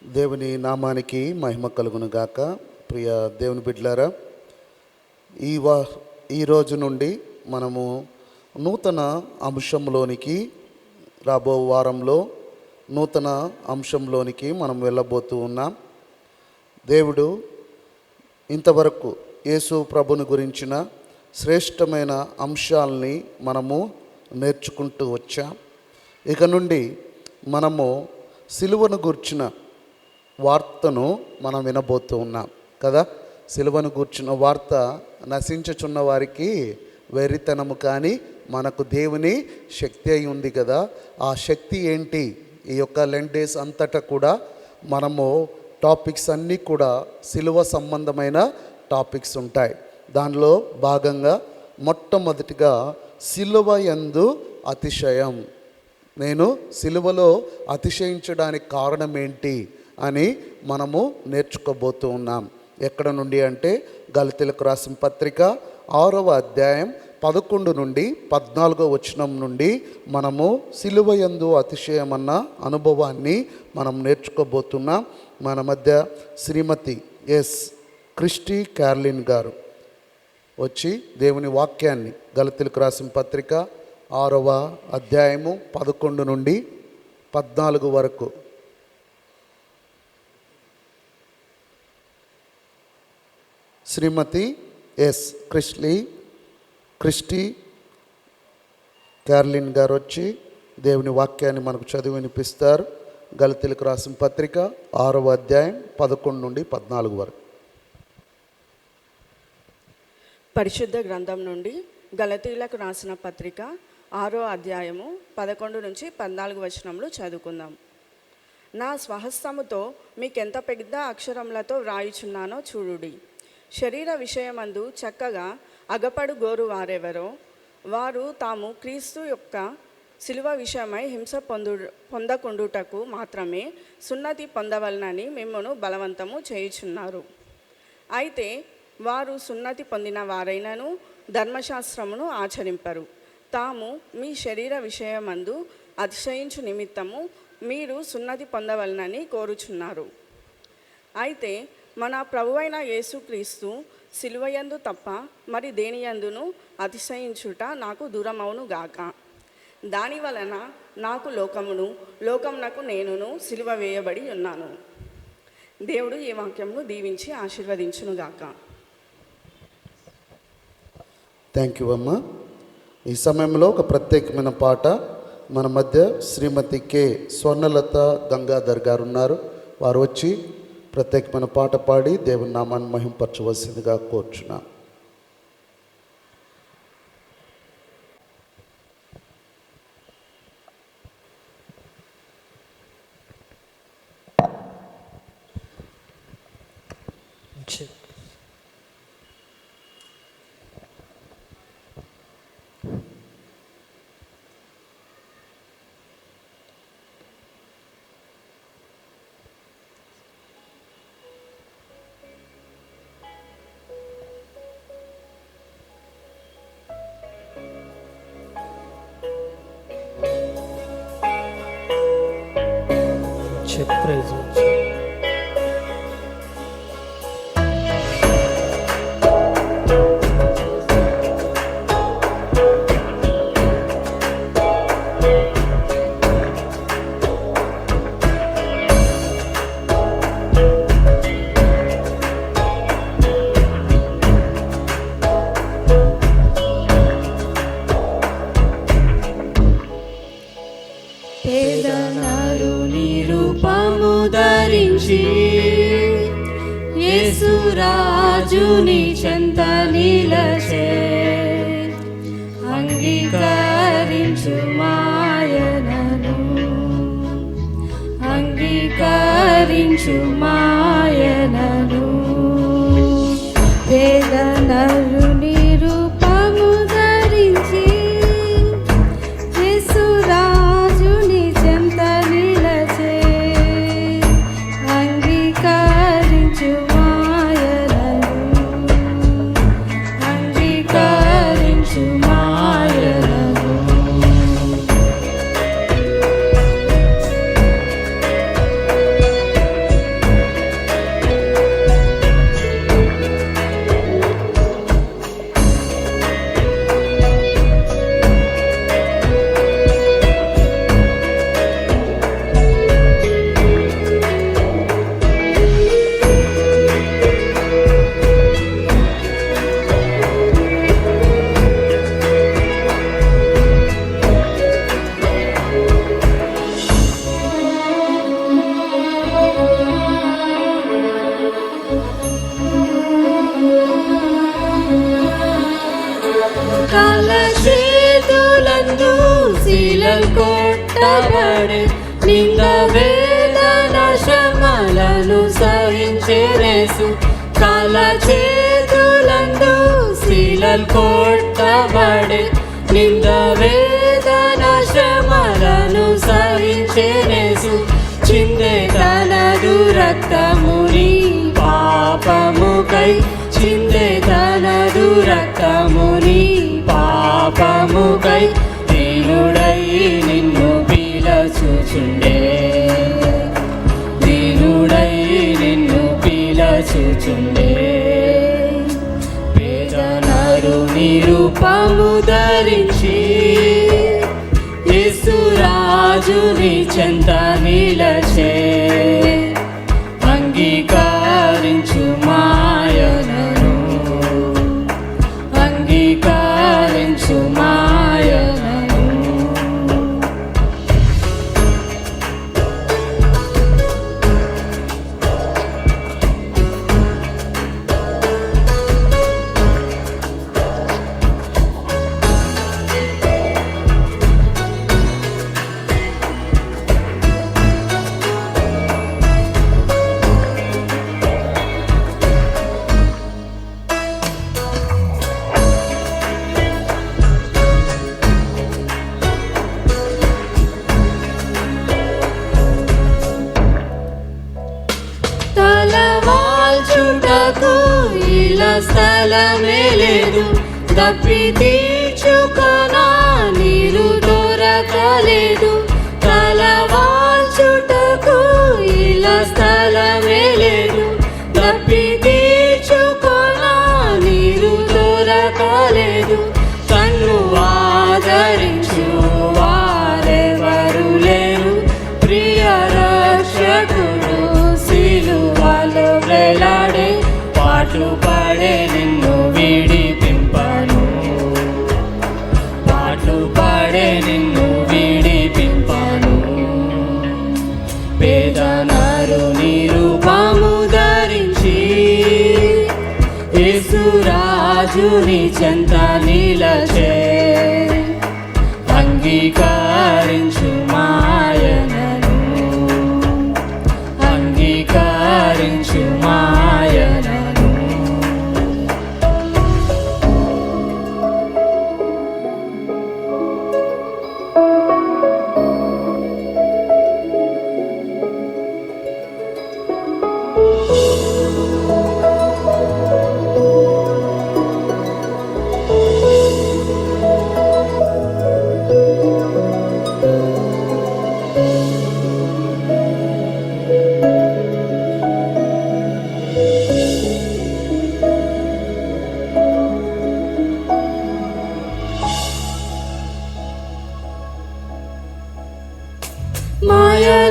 దేవుని నామానికి మహిమ కలుగును గాక. ప్రియ దేవుని బిడ్డలారా, ఈ రోజు నుండి మనము నూతన అంశంలోనికి రాబో వారంలో నూతన అంశంలోనికి మనం వెళ్ళబోతూ ఉన్నాం. దేవుడు ఇంతవరకు యేసు ప్రభుని గురించిన శ్రేష్టమైన అంశాలని మనము నేర్చుకుంటూ వచ్చాం. ఇక నుండి మనము సిలువను గూర్చిన వార్తను మనం వినబోతూ ఉన్నాం కదా. సిలువను గూర్చిన వార్త నశించుచున్న వారికి వెర్రితనము, కానీ మనకు దేవుని శక్తి అయి ఉంది కదా. ఆ శక్తి ఏంటి? ఈ యొక్క లెంట్ డేస్ అంతటా కూడా మనము టాపిక్స్ అన్నీ కూడా సిలువ సంబంధమైన టాపిక్స్ ఉంటాయి. దానిలో భాగంగా మొట్టమొదటిగా సిలువ యందు అతిశయం. నేను సిలువలో అతిశయించడానికి కారణం ఏంటి అని మనము నేర్చుకోబోతూ ఉన్నాం. ఎక్కడ నుండి అంటే గలతీలకు రాసిన పత్రిక 6వ అధ్యాయం 11 నుండి 14వ వచనం నుండి మనము సిలువయందు అతిశయమన్న అనుభవాన్ని మనం నేర్చుకోబోతున్నాం. మన మధ్య శ్రీమతి ఎస్ క్రిస్టీ క్యార్లిన్ గారు వచ్చి దేవుని వాక్యాన్ని గలతీలకు రాసిన పత్రిక 6వ అధ్యాయము 11 నుండి 14 వరకు శ్రీమతి ఎస్ క్రిస్టీ క్యార్లిన్ గారు వచ్చి దేవుని వాక్యాన్ని మనకు చదివి వినిపిస్తారు. గలతీలకు రాసిన పత్రిక 6వ అధ్యాయం 11 నుండి 14 వరకు. పరిశుద్ధ గ్రంథం నుండి గలతీలకు రాసిన పత్రిక 6వ అధ్యాయము 11 నుంచి 14 వచనములు చదువుకుందాం. నా స్వహస్తముతో మీకెంత పెద్ద అక్షరములతో వ్రాయుచున్నానో చూడుడి. శరీర విషయమందు చక్కగా అగపడు గోరు వారెవరో వారు తాము క్రీస్తు యొక్క శిలువ విషయమై హింస పొందకుండుటకు మాత్రమే సున్నతి పొందవలనని మిమ్మును బలవంతము చేయుచున్నారు. అయితే వారు సున్నతి పొందిన వారైనను ధర్మశాస్త్రమును ఆచరింపరు. తాము మీ శరీర విషయమందు అతిశయించు నిమిత్తము మీరు సున్నతి పొందవలనని కోరుచున్నారు. అయితే మన ప్రభువైన యేసుక్రీస్తు సిలువయందు తప్ప మరి దేనియందును అతిశయించుట నాకు దూరమవును గాక. దాని వలన నాకు లోకమునకు నేనును సిలువ వేయబడి ఉన్నాను. దేవుడు ఈ వాక్యమును దీవించి ఆశీర్వదించునుగాక. థ్యాంక్ యూ అమ్మ. ఈ సమయంలో ఒక ప్రత్యేకమైన పాట మన మధ్య శ్రీమతి కె స్వర్ణలత గంగాధర్ గారు ఉన్నారు. వారు వచ్చి ప్రత్యేకమైన పాట పాడి దేవుని నామాన్ని మహింపరచవలసిందిగా కోరుచున్నాం. ప్రైజ్ యేసురాజుని చెంత నిలచే అంగీకరించు మాయనను వేదనలు నిరూపము ధరించి యేసురాజుని చెంత నిలచే అంగీకరించు కలచేతులందు శీలలు కొట్టబడే నింద వేదన శ్రమలను సహించేరేసు కలచేతులందు శీలలు కొట్టబడే నింద వేదన శ్రమలను సహించేరేసు చిందే తనదు రక్తముని పాపముకై చిందే తనదు రక్తముని పాపముకై దీనుడై నిన్ను పిలచుచుండే దీనుడై నిన్ను పిలచుచుండే పేదనరు నిరూపము ధరించి యేసురాజుని చెంత నిలచే అంగీకరించు మాయనను అంగీకరించు మాయనను తలవాల్చుటకు ఇలా స్థలమే లేదు తప్పి తీర్చుకొనా నీరు దొరకలేదు తలవాల్చుటకు ఇలా స్థలమే లేదు తప్పి తీర్చుకొనా నీరు దొరకలేదు కన్ను ఆదరించు వారెవరు లేరు ప్రియ రక్షకుడు సిలువలో వేలాడే పాటలు పాడే నిన్ను విడిపింపను పాటలు పాడే నిన్ను విడిపింపను పేదనరు నిరూపము ధరించి యేసురాజుని చెంత నిలచే అంగీకరించు మాయనను అంగీకరించు మాయనను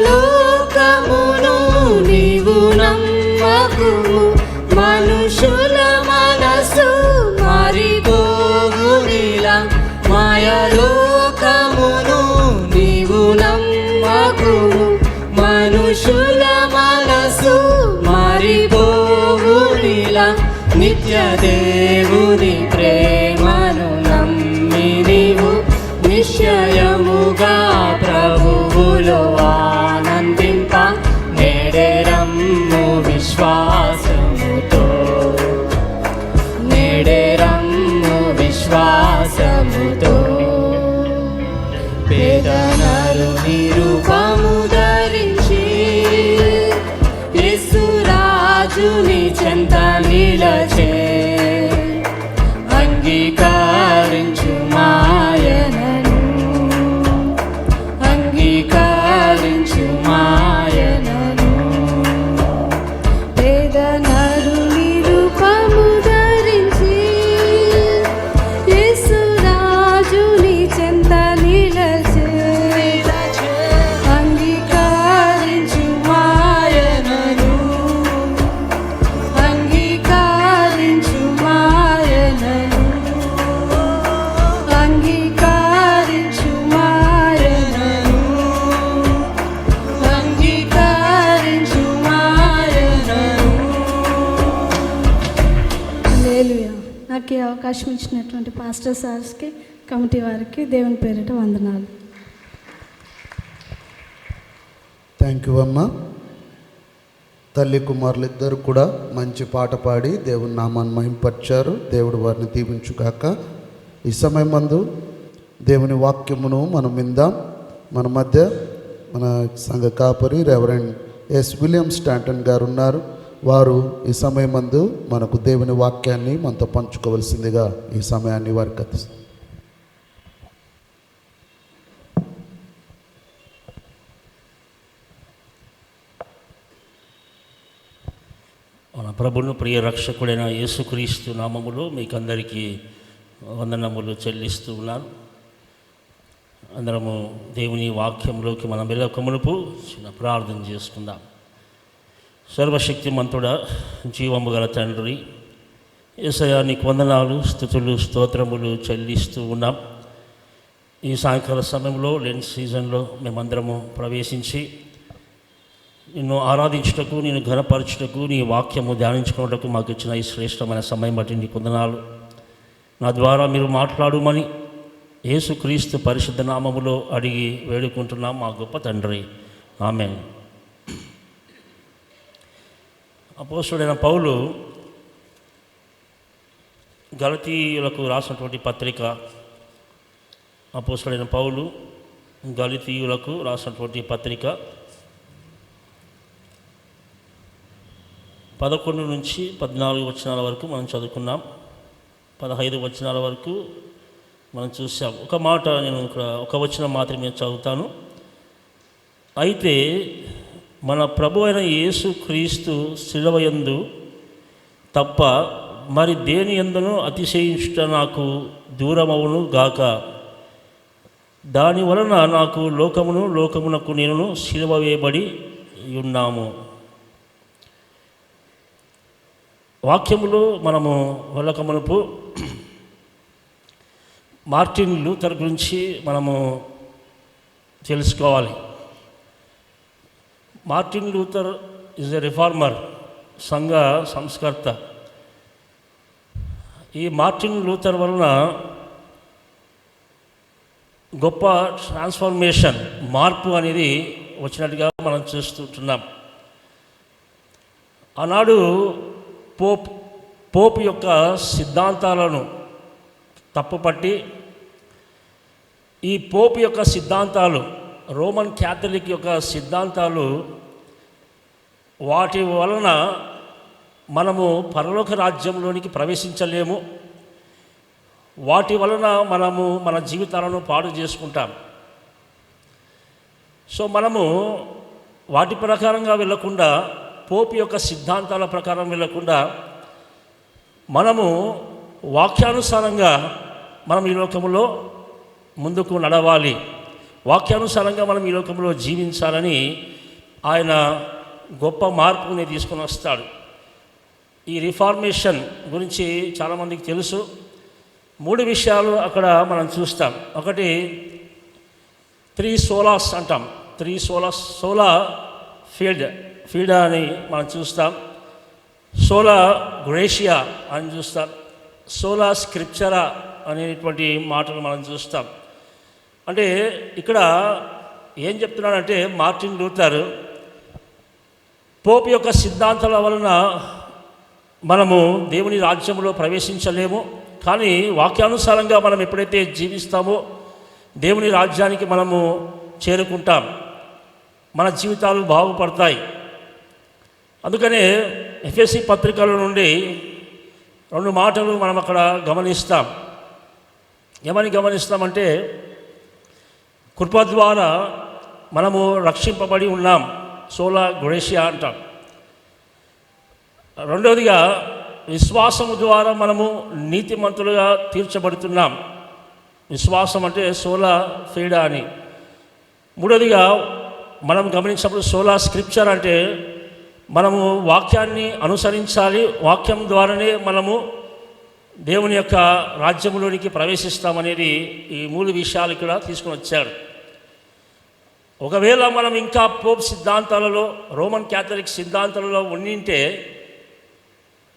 మాయలోకమును నీవు నమ్మకుము మనుషుల మనసు మారిపోవునిలా మాయలోకమును నీవు నమ్మకుము మనుషుల మనసు మారిపోవునిలా నిత్య దేవుని ప్రేమను నమ్మి నీవు నిశ్చయముగా ప్రభువులో ఆనందింప నేడే రమ్ము విశ్వాసముతో నేడే రమ్ము విశ్వాసముతో పేదనరు నిరూపము ధరించి యేసురాజుని చెంత నిలచే అంగీకరించు మాయనను అంగీకరించు మాయనను పేదనరు నిరూపము ధరించి యేసురాజుని చెంత నిలచే అంగీకరించు మాయనను అంగీకరించు మాయనను అంగీకరించు మాయనను అంగీకరించు మాయనను హల్లెలూయా. నాకు ఈ అవకాశం ఇచ్చినటువంటి పాస్టర్ సార్స్కి కమిటీ వారికి దేవుని పేరిట వందనాలు. థ్యాంక్ యూ అమ్మ. తల్లి కుమారులు ఇద్దరు కూడా మంచి పాట పాడి దేవుని నామాన్ని మహింపరిచారు. దేవుడు వారిని దీవించుగాక. ఈ సమయం మందు దేవుని వాక్యమును మనం విందాం. మన మధ్య మన సంఘ కాపరి రెవరెండ్ ఎస్ విలియం స్టాంటన్ గారు ఉన్నారు. వారు ఈ సమయమందు మనకు దేవుని వాక్యాన్ని మనతో పంచుకోవలసిందిగా ఈ సమయాన్ని వారికి అందిస్తారు. మన ప్రభువును ప్రియ రక్షకుడైన యేసుక్రీస్తు నామములో మీకందరికీ వందనములు చెల్లిస్తూ ఉన్నాను. అందరము దేవుని వాక్యంలోకి మనం వెళ్ళకమునుపు చిన్న ప్రార్థన చేసుకుందాం. సర్వశక్తిమంతుడా, జీవము గల తండ్రి, యేసయ్యా నీకు వందనాలు, స్తుతులు, స్తోత్రములు చెల్లిస్తూ ఉన్నాం. ఈ సాయంకాల సమయంలో లెంట్ సీజన్లో మేమందరము ప్రవేశించి నిన్ను ఆరాధించుటకు, నేను ఘనపరచుటకు, నీ వాక్యము ధ్యానించుకున్నటకు మాకు ఇచ్చిన ఈ శ్రేష్టమైన సమయం బట్టి నీకు వందనాలు. నా ద్వారా మీరు మాట్లాడుమని యేసుక్రీస్తు పరిశుద్ధ నామములో అడిగి వేడుకుంటున్నాం మా గొప్ప తండ్రి, ఆమేన్. అపోస్తలుడైన పౌలు గలతీయులకు రాసినటువంటి పత్రిక, అపోస్తలుడైన పౌలు గలతీయులకు రాసినటువంటి పత్రిక 11 నుంచి 14 వచనాల వరకు మనం చదువుకున్నాం. 15 వచనాల వరకు మనం చూసాం. ఒక మాట నేను ఇక్కడ ఒక వచనం మాత్రమే చదువుతాను. అయితే మన ప్రభు అయిన యేసు క్రీస్తు శిలువయందు తప్ప మరి దేని యందును అతిశయించుట నాకు దూరమవును గాక. దాని వలన నాకు లోకమునకు నేను శిలువ వేయబడి ఉన్నాము. వాక్యములో మనము వెళ్ళకమునుపు మార్టిన్ లూథర్ గురించి మనము తెలుసుకోవాలి. Martin Luther is a reformer, సంఘ సంస్కర్త. ఈ మార్టిన్ లూథర్ వలన గొప్ప ట్రాన్స్ఫర్మేషన్, మార్పు అనేది వచ్చినట్టుగా మనం చూస్తుంటున్నాం. ఆనాడు పోప్ యొక్క సిద్ధాంతాలను తప్పుపట్టి, ఈ పోప్ యొక్క సిద్ధాంతాలు, రోమన్ క్యాథలిక్ యొక్క సిద్ధాంతాలు, వాటి వలన మనము పరలోక రాజ్యంలోనికి ప్రవేశించలేము, వాటి వలన మనము మన జీవితాలను పాడు చేసుకుంటాం. సో మనము వాటి ప్రకారంగా వెళ్ళకుండా, పోప్ యొక్క సిద్ధాంతాల ప్రకారం వెళ్ళకుండా, మనము వాక్యానుసారంగా మనం ఈ లోకంలో ముందుకు నడవాలి, వాక్యానుసారంగా మనం ఈ లోకంలో జీవించాలని ఆయన గొప్ప మార్పుని తీసుకొని వస్తాడు. ఈ రిఫార్మేషన్ గురించి చాలామందికి తెలుసు. 3 విషయాలు అక్కడ మనం చూస్తాం. ఒకటి 3 సోలాస్ అంటాం. 3 సోలాస్, సోలా ఫీడా అని మనం చూస్తాం, సోలా గ్రేషియా అని చూస్తాం, సోలా స్క్రిప్చరా అనేటువంటి మాటలు మనం చూస్తాం. అంటే ఇక్కడ ఏం చెప్తున్నాడంటే మార్టిన్ లూథర్, పోప్ యొక్క సిద్ధాంతాల వలన మనము దేవుని రాజ్యంలో ప్రవేశించలేము, కానీ వాక్యానుసారంగా మనం ఎప్పుడైతే జీవిస్తామో దేవుని రాజ్యానికి మనము చేరుకుంటాం, మన జీవితాలు బాగుపడతాయి. అందుకనే ఎఫెసీ పత్రికల నుండి 2 మాటలు మనం అక్కడ గమనిస్తాం. ఏమని గమనిస్తామంటే, కృప ద్వారా మనము రక్షింపబడి ఉన్నాం, సోలా గ్రేషియా అంటాం. రెండవదిగా విశ్వాసము ద్వారా మనము నీతిమంతులుగా తీర్చబడుతున్నాం. విశ్వాసం అంటే సోలా ఫీడా అని. మూడవదిగా మనం గమనించినప్పుడు సోలా స్క్రిప్చర్ అంటే మనము వాక్యాన్ని అనుసరించాలి, వాక్యం ద్వారానే మనము దేవుని యొక్క రాజ్యంలోనికి ప్రవేశిస్తామనేది ఈ 3 విషయాలు ఇక్కడ తీసుకుని వచ్చాడు. ఒకవేళ మనం ఇంకా పోప్ సిద్ధాంతాలలో, రోమన్ క్యాథలిక్ సిద్ధాంతాలలో ఉండింటే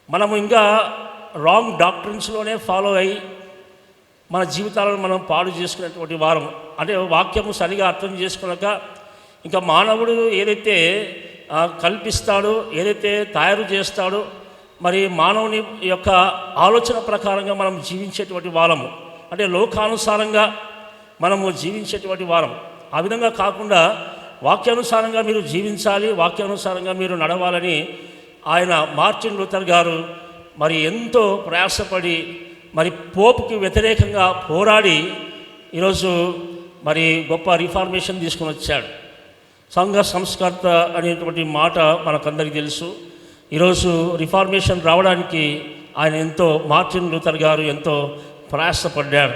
మనము ఇంకా రాంగ్ డాక్ట్రిన్స్లోనే ఫాలో అయ్యి మన జీవితాలను మనం పాడు చేసుకునేటువంటి వారం. అంటే వాక్యము సరిగా అర్థం చేసుకున్నాక ఇంకా మానవుడు ఏదైతే కల్పిస్తాడో, ఏదైతే తయారు చేస్తాడో, మరి మానవుని యొక్క ఆలోచన ప్రకారంగా మనం జీవించేటువంటి వారము, అంటే లోకానుసారంగా మనము జీవించేటువంటి వారం. ఆ విధంగా కాకుండా వాక్యానుసారంగా మీరు జీవించాలి, వాక్యానుసారంగా మీరు నడవాలని ఆయన మార్టిన్ లూథర్ గారు మరి ఎంతో ప్రయాసపడి మరి పోపుకి వ్యతిరేకంగా పోరాడి ఈరోజు మరి గొప్ప రిఫార్మేషన్ తీసుకుని వచ్చాడు. సంఘ సంస్కర్త అనేటువంటి మాట మనకందరికీ తెలుసు. ఈరోజు రిఫార్మేషన్ రావడానికి ఆయన మార్టిన్ లూథర్ గారు ఎంతో ప్రయాసపడ్డాడు.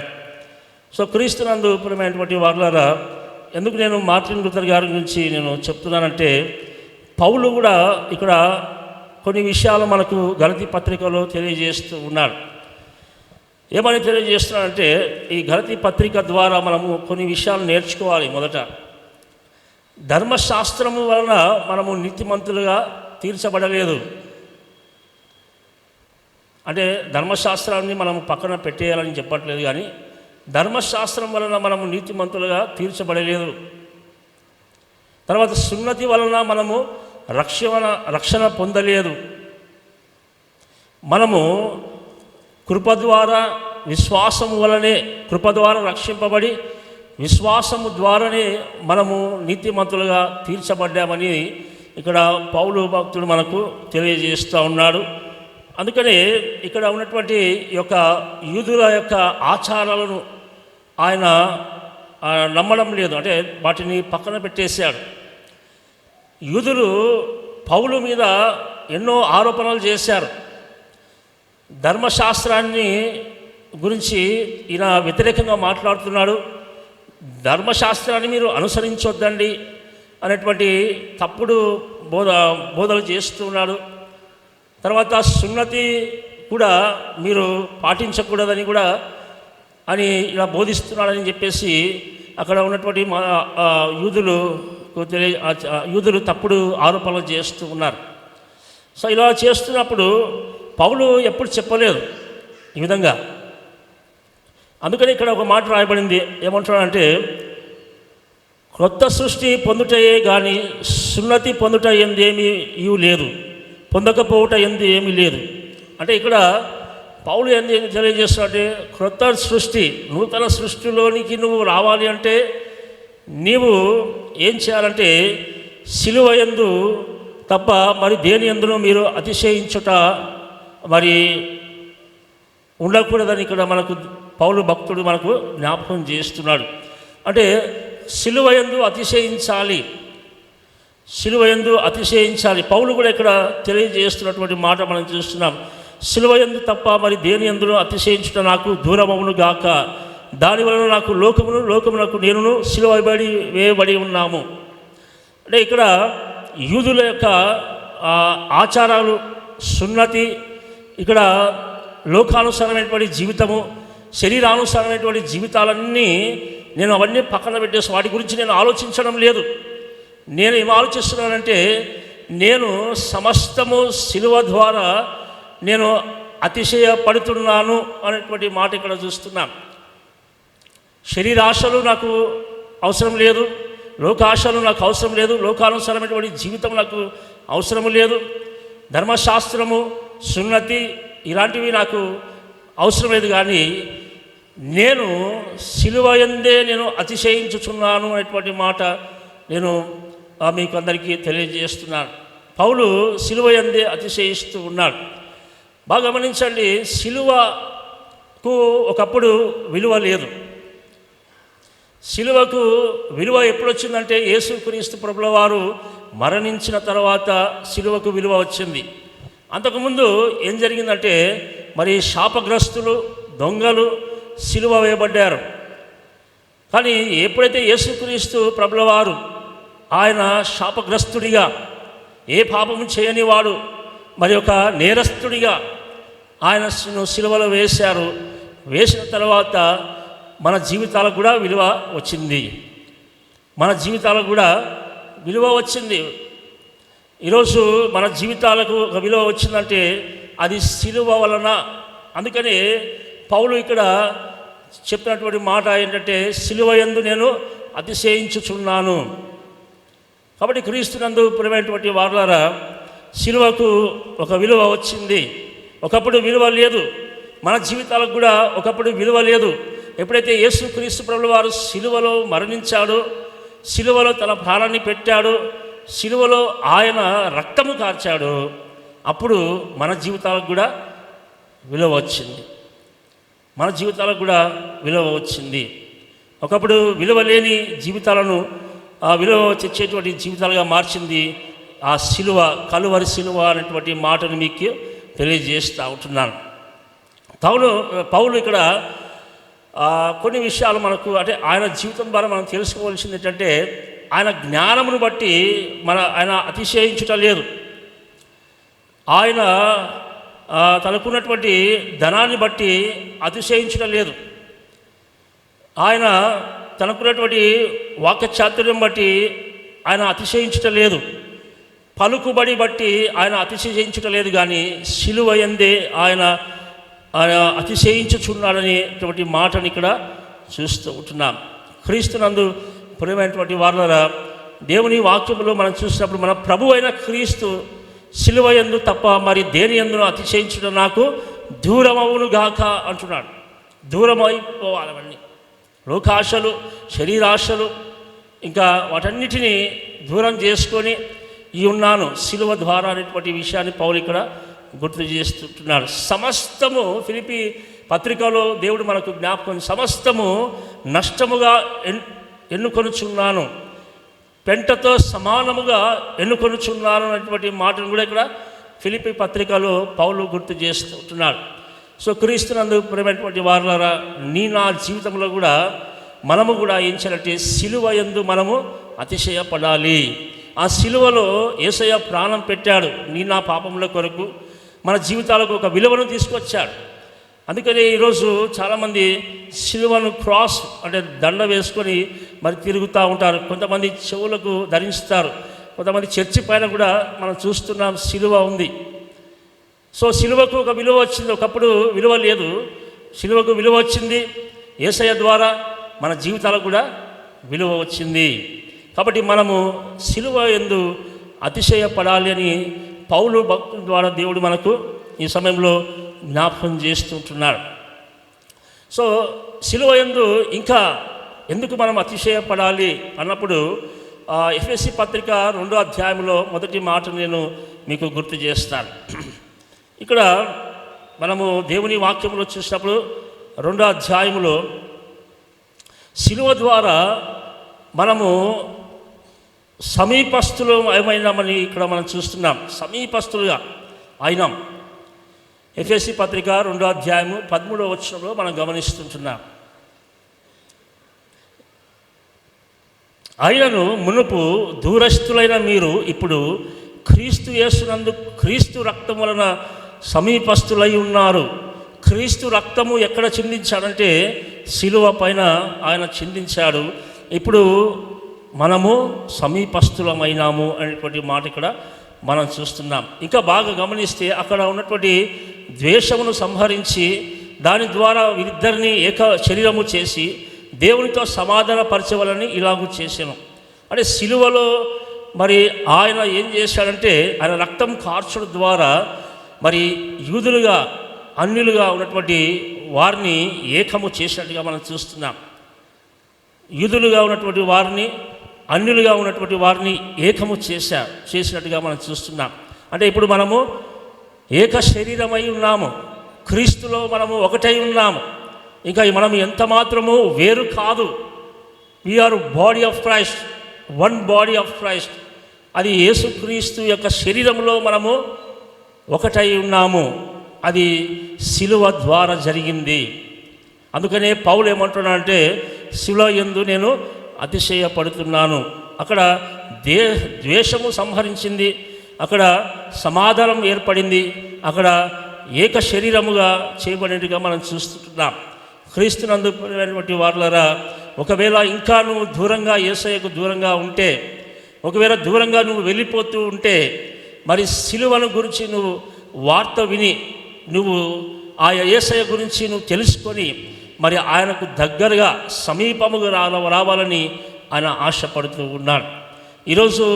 సో క్రీస్తునందు ప్రియమైనటువంటి వారులారా, ఎందుకు నేను మార్టిన్ లూథర్ గారి గురించి నేను చెప్తున్నానంటే, పౌలు కూడా ఇక్కడ కొన్ని విషయాలు మనకు గలతీ పత్రికలో తెలియజేస్తూ ఉన్నాడు. ఏమని తెలియజేస్తున్నాడంటే, ఈ గలతీ పత్రిక ద్వారా మనము కొన్ని విషయాలు నేర్చుకోవాలి. మొదట, ధర్మశాస్త్రము వలన మనము నీతిమంతులుగా తీర్చబడలేదు. అంటే ధర్మశాస్త్రాన్ని మనం పక్కన పెట్టేయాలని చెప్పట్లేదు, కానీ ధర్మశాస్త్రం వలన మనము నీతిమంతులుగా తీర్చబడలేదు. తర్వాత సున్నతి వలన మనము రక్షణ పొందలేదు. మనము కృప ద్వారా విశ్వాసము వలనే, కృప ద్వారా రక్షింపబడి విశ్వాసము ద్వారానే మనము నీతిమంతులుగా తీర్చబడ్డామని ఇక్కడ పౌలు భక్తుడు మనకు తెలియజేస్తూ ఉన్నాడు. అందుకనే ఇక్కడ ఉన్నటువంటి యొక్క యూదుల యొక్క ఆచారాలను ఆయన నమ్మడం లేదు, అంటే వాటిని పక్కన పెట్టేశాడు. యూదులు పౌలు మీద ఎన్నో ఆరోపణలు చేశారు. ధర్మశాస్త్రాన్ని గురించి ఈయన వ్యతిరేకంగా మాట్లాడుతున్నాడు. ధర్మశాస్త్రాన్ని మీరు అనుసరించొద్దండి అనేటువంటి తప్పుడు బోధలు చేస్తున్నాడు. తర్వాత సున్నతి కూడా మీరు పాటించకూడదని కూడా అని ఇలా బోధిస్తున్నాడని చెప్పేసి అక్కడ ఉన్నటువంటి యూదులు తప్పుడు ఆరోపణలు చేస్తూ ఉన్నారు. సో ఇలా చేస్తున్నప్పుడు పౌలు ఎప్పుడు చెప్పలేదు ఈ విధంగా. అందుకని ఇక్కడ ఒక మాట రాయబడింది, ఏమంటున్నాడంటే, క్రొత్త సృష్టి పొందుటయే కానీ సున్నతి పొందుట ఎందేమీ లేదు, పొందకపోవట ఎందు ఏమీ లేదు. అంటే ఇక్కడ పౌలు ఏంది తెలియజేస్తున్నాడంటే, క్రొత్త సృష్టి, నూతన సృష్టిలోనికి నువ్వు రావాలి అంటే నీవు ఏం చేయాలంటే సిలువ యందు తప్ప మరి దేని యందును మీరు అతిశయించుట మరి ఉండకూడదని ఇక్కడ మనకు పౌలు భక్తుడు మనకు జ్ఞాపకం చేస్తున్నాడు. అంటే సిలువ యందు అతిశయించాలి, సిలువ యందు అతిశయించాలి. పౌలు కూడా ఇక్కడ తెలియజేస్తున్నటువంటి మాట మనం చూస్తున్నాం. సిలువ యందు తప్ప మరి దేని యందును అతిశయించుట నాకు దూరమవును గాక, దానివలన నాకు లోకమునకు నేనును సిలువ వేయబడి ఉన్నాము. అంటే ఇక్కడ యూదుల యొక్క ఆచారాలు, సున్నతి, ఇక్కడ లోకానుసారమైనటువంటి జీవితము, శరీరానుసారమైనటువంటి జీవితాలన్నీ నేను అవన్నీ పక్కన పెట్టేసి వాటి గురించి నేను ఆలోచించడం లేదు. నేను ఏం ఆలోచిస్తున్నానంటే, నేను సమస్తము సిలువ ద్వారా నేను అతిశయపడుతున్నాను అనేటువంటి మాట ఇక్కడ చూస్తున్నాం. శరీరాశలు నాకు అవసరం లేదు, లోకాశలు నాకు అవసరం లేదు, లోకానుసారమైనటువంటి జీవితం నాకు అవసరం లేదు, ధర్మశాస్త్రము, సున్నతి ఇలాంటివి నాకు అవసరం లేదు. కానీ నేను సిలువ యందే నేను అతిశయించుచున్నాను అనేటువంటి మాట నేను మీకు అందరికీ తెలియజేస్తున్నాను. పౌలు సిలువ యందే అతిశయిస్తూ ఉన్నాడు. బాగా గమనించండి, సిలువకు ఒకప్పుడు విలువ లేదు. సిలువకు విలువ ఎప్పుడు వచ్చిందంటే, యేసుక్రీస్తు ప్రభుల వారు మరణించిన తర్వాత సిలువకు విలువ వచ్చింది. అంతకుముందు ఏం జరిగిందంటే, మరి శాపగ్రస్తులు, దొంగలు సిలువ వేయబడ్డారు. కానీ ఎప్పుడైతే యేసుక్రీస్తు ప్రభుల వారు ఆయన శాపగ్రస్తుడిగా, ఏ పాపము చేయని వాడు, మరి ఒక నేరస్తుడిగా ఆయన సిలువలో వేశారు. వేసిన తర్వాత మన జీవితాలకు కూడా విలువ వచ్చింది, మన జీవితాలకు కూడా విలువ వచ్చింది. ఈరోజు మన జీవితాలకు ఒక విలువ వచ్చిందంటే అది సిలువ వలన. అందుకని పౌలు ఇక్కడ చెప్పినటువంటి మాట ఏంటంటే, సిలువ యందు నేను అతిశయించుచున్నాను. కాబట్టి క్రీస్తునందు ప్రియమైనటువంటి వారులారా, సిలువకు ఒక విలువ వచ్చింది. ఒకప్పుడు విలువ లేదు, మన జీవితాలకు కూడా ఒకప్పుడు విలువ లేదు. ఎప్పుడైతే యేసుక్రీస్తు ప్రభుల వారు సిలువలో మరణించాడో, సిలువలో తన ప్రాణాన్ని పెట్టాడో, సిలువలో ఆయన రక్తము కార్చాడో, అప్పుడు మన జీవితాలకు కూడా విలువ వచ్చింది. మన జీవితాలకు కూడా విలువ వచ్చింది. ఒకప్పుడు విలువ లేని జీవితాలను విలువ తెచ్చేటువంటి జీవితాలుగా మార్చింది ఆ సిలువ, కలువరి సిలువ అనేటువంటి మాటను మీకు తెలియజేస్తూ ఉంటున్నాను. పౌలు ఇక్కడ కొన్ని విషయాలు మనకు అంటే ఆయన జీవితం ద్వారా మనం తెలుసుకోవాల్సింది ఏంటంటే, ఆయన జ్ఞానమును బట్టి ఆయన అతిశయించుట లేదు. ఆయన తనకున్నటువంటి ధనాన్ని బట్టి అతిశయించడం లేదు. ఆయన తనకున్నటువంటి వాక్యచాతుర్యం బట్టి ఆయన అతిశయించడం లేదు. పలుకుబడి బట్టి ఆయన అతిశయించడం లేదు. కానీ సిలువ యందే ఆయన అతిశయించుచున్నాడనేటువంటి మాటని ఇక్కడ చూస్తూ ఉంటున్నాం. క్రీస్తునందు ప్రియమైనటువంటి వారులారా, దేవుని వాక్యములో మనం చూసినప్పుడు మన ప్రభు అయిన క్రీస్తు సిలువ యందు తప్ప మరి దేని యందు అతిశయించడం నాకు దూరమవును గాక అంటున్నాడు. దూరమైపోవాలి అవన్నీ, లోకాశలు, శరీరాశలు, ఇంకా వాటన్నిటినీ దూరం చేసుకొని ఉన్నాను సిలువ ద్వారా అనేటువంటి విషయాన్ని పౌలు ఇక్కడ గుర్తు చేస్తుంటున్నాడు. సమస్తము ఫిలిప్పీ పత్రికలో దేవుడు మనకు జ్ఞాపకం, సమస్తము నష్టముగా ఎన్నుకొనుచున్నాను, పెంటతో సమానముగా ఎన్నుకొనుచున్నాను అనేటువంటి మాటను కూడా ఇక్కడ ఫిలిప్పీ పత్రికలో పౌలు గుర్తు చేస్తుంటున్నాడు. సో క్రీస్తునందు ప్రియమైనటువంటి వారులారా, నా జీవితంలో కూడా మనము కూడా ఏం చేయాలంటే సిలువ యందు మనము అతిశయపడాలి. ఆ సిలువలో యేసయ్య ప్రాణం పెట్టాడు నా పాపముల కొరకు, మన జీవితాలకు ఒక విలువను తీసుకొచ్చాడు. అందుకని ఈరోజు చాలామంది సిలువను క్రాస్ అంటే దండ వేసుకొని మరి తిరుగుతూ ఉంటారు. కొంతమంది చెవులకు ధరిస్తారు, కొంతమంది చర్చి పైన కూడా మనం చూస్తున్నాం సిలువ ఉంది. సో సిలువకు ఒక విలువ వచ్చింది. ఒకప్పుడు విలువ లేదు, సిలువకు విలువ వచ్చింది. యేసయ్య ద్వారా మన జీవితాలకు కూడా విలువ వచ్చింది. కాబట్టి మనము సిలువ యందు అతిశయపడాలి అని పౌలు భక్తుల ద్వారా దేవుడు మనకు ఈ సమయంలో జ్ఞాపకం చేస్తుంటున్నాడు. సో సిలువ యందు ఇంకా ఎందుకు మనం అతిశయపడాలి అన్నప్పుడు ఎఫెసీ పత్రిక 2వ అధ్యాయంలో మొదటి మాట నేను మీకు గుర్తు చేస్తాను. ఇక్కడ మనము దేవుని వాక్యంలో చూసినప్పుడు 2వ అధ్యాయంలో సిలువ ద్వారా మనము సమీపస్తులు ఏమైనామని ఇక్కడ మనం చూస్తున్నాం. సమీపస్తులుగా అయినాం. ఎఫెసీ పత్రిక 2వ అధ్యాయము 13వ వచనంలో మనం గమనిస్తుంటున్నాం. ఆయనను మునుపు దూరస్తులైన మీరు ఇప్పుడు క్రీస్తు యేసునందు క్రీస్తు రక్తం వలన సమీపస్తులై ఉన్నారు. క్రీస్తు రక్తము ఎక్కడ చిందించాడంటే సిలువ పైన ఆయన చిందించాడు. ఇప్పుడు మనము సమీపస్తులమైనాము అనేటువంటి మాట ఇక్కడ మనం చూస్తున్నాం. ఇంకా బాగా గమనిస్తే అక్కడ ఉన్నటువంటి ద్వేషమును సంహరించి దాని ద్వారా వీరిద్దరిని ఏక శరీరము చేసి దేవునితో సమాధానపరచవలని ఇలాగూ చేశాను. అంటే సిలువలో మరి ఆయన ఏం చేశాడంటే ఆయన రక్తం కార్చడం ద్వారా మరి యూదులుగా అన్యులుగా ఉన్నటువంటి వారిని ఏకము చేసినట్టుగా మనం చూస్తున్నాం. యూదులుగా ఉన్నటువంటి వారిని అన్యులుగా ఉన్నటువంటి వారిని ఏకము చేసినట్టుగా మనం చూస్తున్నాం. అంటే ఇప్పుడు మనము ఏక శరీరమై ఉన్నాము, క్రీస్తులో మనము ఒకటై ఉన్నాము. ఇంకా మనం ఎంత మాత్రము వేరు కాదు. We are body of Christ, one body of Christ. అది యేసుక్రీస్తు యొక్క శరీరంలో మనము ఒకటై ఉన్నాము. అది సిలువ ద్వారా జరిగింది. అందుకనే పౌలు ఏమంటున్నాడంటే సిలువ యందు నేను అతిశయపడుతున్నాను. అక్కడ ద్వేషము సంహరించింది, అక్కడ సమాధానం ఏర్పడింది, అక్కడ ఏక శరీరముగా చేయబడినట్టుగా మనం చూస్తున్నాం. క్రీస్తునందుటువంటి వారులారా, ఒకవేళ ఇంకా నువ్వు దూరంగా యేసయ్యకు దూరంగా ఉంటే, ఒకవేళ దూరంగా నువ్వు వెళ్ళిపోతూ ఉంటే, మరి సిలువను గురించి నువ్వు వార్త విని నువ్వు ఆ యేసయ్య గురించి నువ్వు తెలుసుకొని మరి ఆయనకు దగ్గరగా సమీపముగా రావాలని ఆయన ఆశపడుతూ ఉన్నాడు. ఈరోజు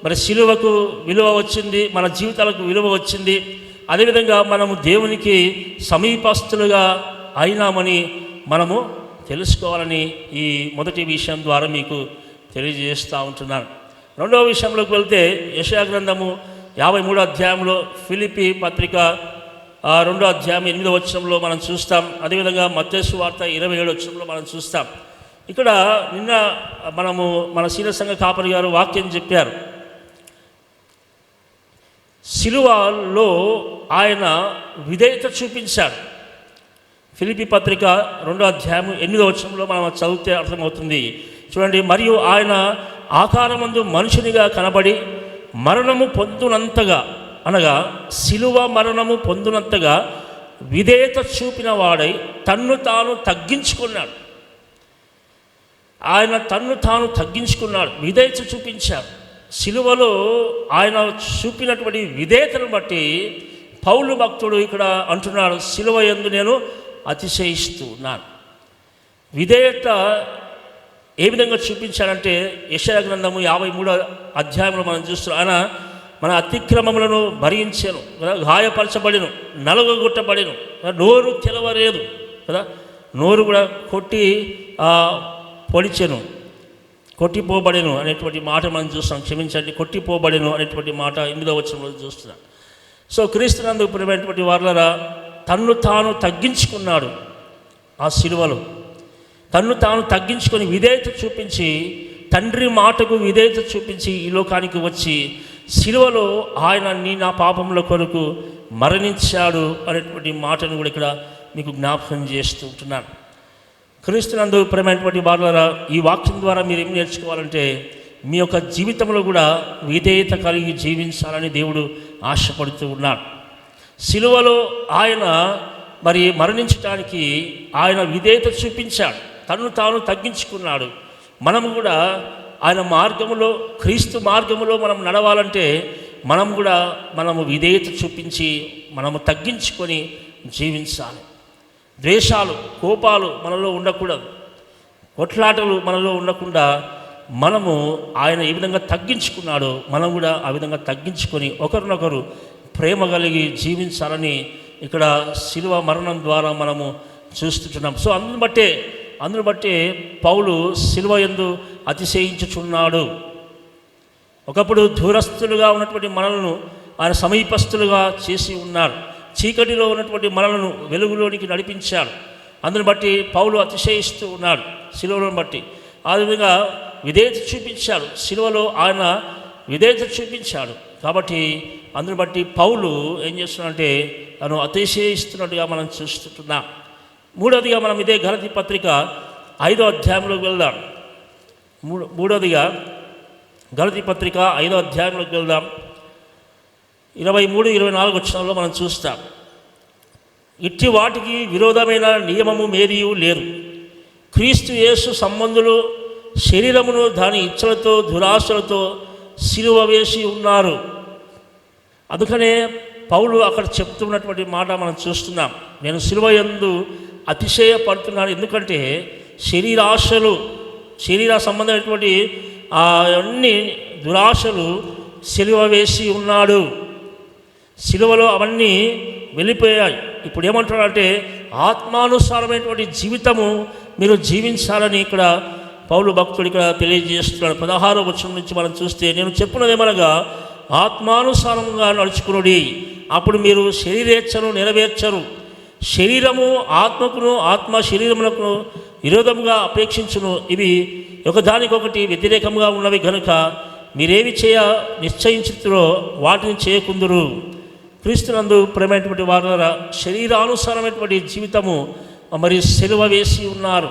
మరి సిలువకు విలువ వచ్చింది, మన జీవితాలకు విలువ వచ్చింది. అదేవిధంగా మనము దేవునికి సమీపస్తులుగా అయినామని మనము తెలుసుకోవాలని ఈ మొదటి విషయం ద్వారా మీకు తెలియజేస్తూ ఉంటున్నాను. రెండవ విషయంలోకి వెళ్తే యెషయా గ్రంథము 53 అధ్యాయంలో, ఫిలిప్పీ పత్రిక 2వ అధ్యాయం 8వ వచనంలో మనం చూస్తాం. అదేవిధంగా మత్తయి సువార్త 27వ వచనంలో మనం చూస్తాం. ఇక్కడ నిన్న మన సీనియర్ సంఘ కాపరి గారు వాక్యం చెప్పారు. సిలువలో ఆయన విధేయత చూపించాడు. ఫిలిప్పీ పత్రిక 2వ అధ్యాయం 8వ వచనంలో మనం చదివితే అర్థమవుతుంది. చూడండి, మరియు ఆయన ఆకారమందు మనుషునిగా కనబడి మరణము పొందునంతగా, అనగా సిలువ మరణము పొందునంతగా విధేయత చూపిన వాడై తన్ను తాను తగ్గించుకున్నాడు. ఆయన తన్ను తాను తగ్గించుకున్నాడు, విధేయత చూపించాడు. సిలువలో ఆయన చూపినటువంటి విధేయతను బట్టి పౌలు భక్తుడు ఇక్కడ అంటున్నాడు, సిలువ యందు నేను అతిశయిస్తున్నాను. విధేయత ఏ విధంగా చూపించాడంటే, యెషయా గ్రంథము 53వ అధ్యాయంలో మనం చూస్తున్నాం. ఆయన మన అతిక్రమములను భరించెను, గాయపరచబడిను, నలుగగొట్టబడిను, నోరు తెలవలేదు కదా, నోరు కూడా పొడిచెను, కొట్టిపోబడెను అనేటువంటి మాట మనం చూస్తాం. క్షమించండి, కొట్టిపోబడెను అనేటువంటి మాట 8వ వచనంలో చూస్తున్నాం. సో క్రీస్తునందు ప్రియమైనటువంటి వారలారా, తన్ను తాను తగ్గించుకున్నాడు. ఆ సిలువలో తన్ను తాను తగ్గించుకొని విధేయత చూపించి, తండ్రి మాటకు విధేయత చూపించి ఈ లోకానికి వచ్చి సిలువలో ఆయన నా పాపముల కొరకు మరణించాడు అనేటువంటి మాటను కూడా ఇక్కడ మీకు జ్ఞాపకం చేస్తూ ఉంటున్నాను. క్రీస్తునందు ప్రియమైనటువంటి వారలారా, ఈ వాక్యం ద్వారా మీరు ఏం నేర్చుకోవాలంటే, మీ యొక్క జీవితంలో కూడా విధేయత కలిగి జీవించాలని దేవుడు ఆశపడుతూ ఉన్నాడు. సిలువలో ఆయన మరణించడానికి ఆయన విధేయత చూపించాడు, తన్ను తాను తగ్గించుకున్నాడు. మనము కూడా ఆయన మార్గములో, క్రీస్తు మార్గములో మనం నడవాలంటే మనము విధేయత చూపించి మనము తగ్గించుకొని జీవించాలి. ద్వేషాలు, కోపాలు మనలో ఉండకూడదు, కొట్లాటలు మనలో ఉండకుండా మనము ఆయన ఏ విధంగా తగ్గించుకున్నాడో మనం కూడా ఆ విధంగా తగ్గించుకొని ఒకరినొకరు ప్రేమ కలిగి జీవించాలని ఇక్కడ శిలువ మరణం ద్వారా మనము చూస్తుంటున్నాం. సో అందును బట్టే పౌలు శిలువ యందు అతిశయించుచున్నాడు. ఒకప్పుడు దూరస్తులుగా ఉన్నటువంటి మనలను ఆయన సమీపస్తులుగా చేసి ఉన్నారు. చీకటిలో ఉన్నటువంటి మనలను వెలుగులోనికి నడిపించాడు. అందుని బట్టి పౌలు అతిశయిస్తూ ఉన్నాడు శిలువను బట్టి. ఆ విధంగా విధేయత చూపించాడు, శిలువలో ఆయన విధేయత చూపించాడు. కాబట్టి అందుని బట్టి పౌలు ఏం చేస్తున్నాడంటే తను అతిశయిస్తున్నట్టుగా మనం చూస్తుంటున్నాం. మూడవదిగా మనం ఇదే గలతీ పత్రిక 5వ అధ్యాయంలోకి వెళ్దాం. మూడవదిగా గలతీ పత్రిక 5వ అధ్యాయంలోకి వెళ్దాం. 23-24 వచనాల్లో మనం చూస్తాం. ఇట్టి వాటికి విరోధమైన నియమము మేదియు లేదు. క్రీస్తు యేసు సంబంధులు శరీరమును దాని ఇచ్చలతో దురాశలతో సిలువ వేసి ఉన్నారు. అందుకనే పౌలు అక్కడ చెప్తున్నటువంటి మాట మనం చూస్తున్నాం. నేను సిలువ యందు అతిశయపడుతున్నాను, ఎందుకంటే శరీర సంబంధమైనటువంటి అన్ని దురాశలు సిలువ వేసి ఉన్నాడు. సిలువలో అవన్నీ వెళ్ళిపోయాయి. ఇప్పుడు ఏమంటున్నాడంటే ఆత్మానుసారమైనటువంటి జీవితము మీరు జీవించాలని ఇక్కడ పౌలు భక్తుడు ఇక్కడ తెలియజేస్తున్నాడు. 16వ వచనం నుంచి మనం చూస్తే, నేను చెప్పున్నదేమనగా ఆత్మానుసారంగా నడుచుకునుడి, అప్పుడు మీరు శరీరేచ్ఛను నెరవేర్చరు. శరీరము ఆత్మకును, ఆత్మ శరీరమునకు విరోధముగా అపేక్షించును. ఇవి ఒకదానికొకటి వ్యతిరేకంగా ఉన్నవి కనుక మీరేమి నిశ్చయించుతురో వాటిని చేయకుందురు. క్రీస్తునందు ప్రేమైనటువంటి వారు శరీరానుసారమైనటువంటి జీవితము సిలువ వేసి ఉన్నారు.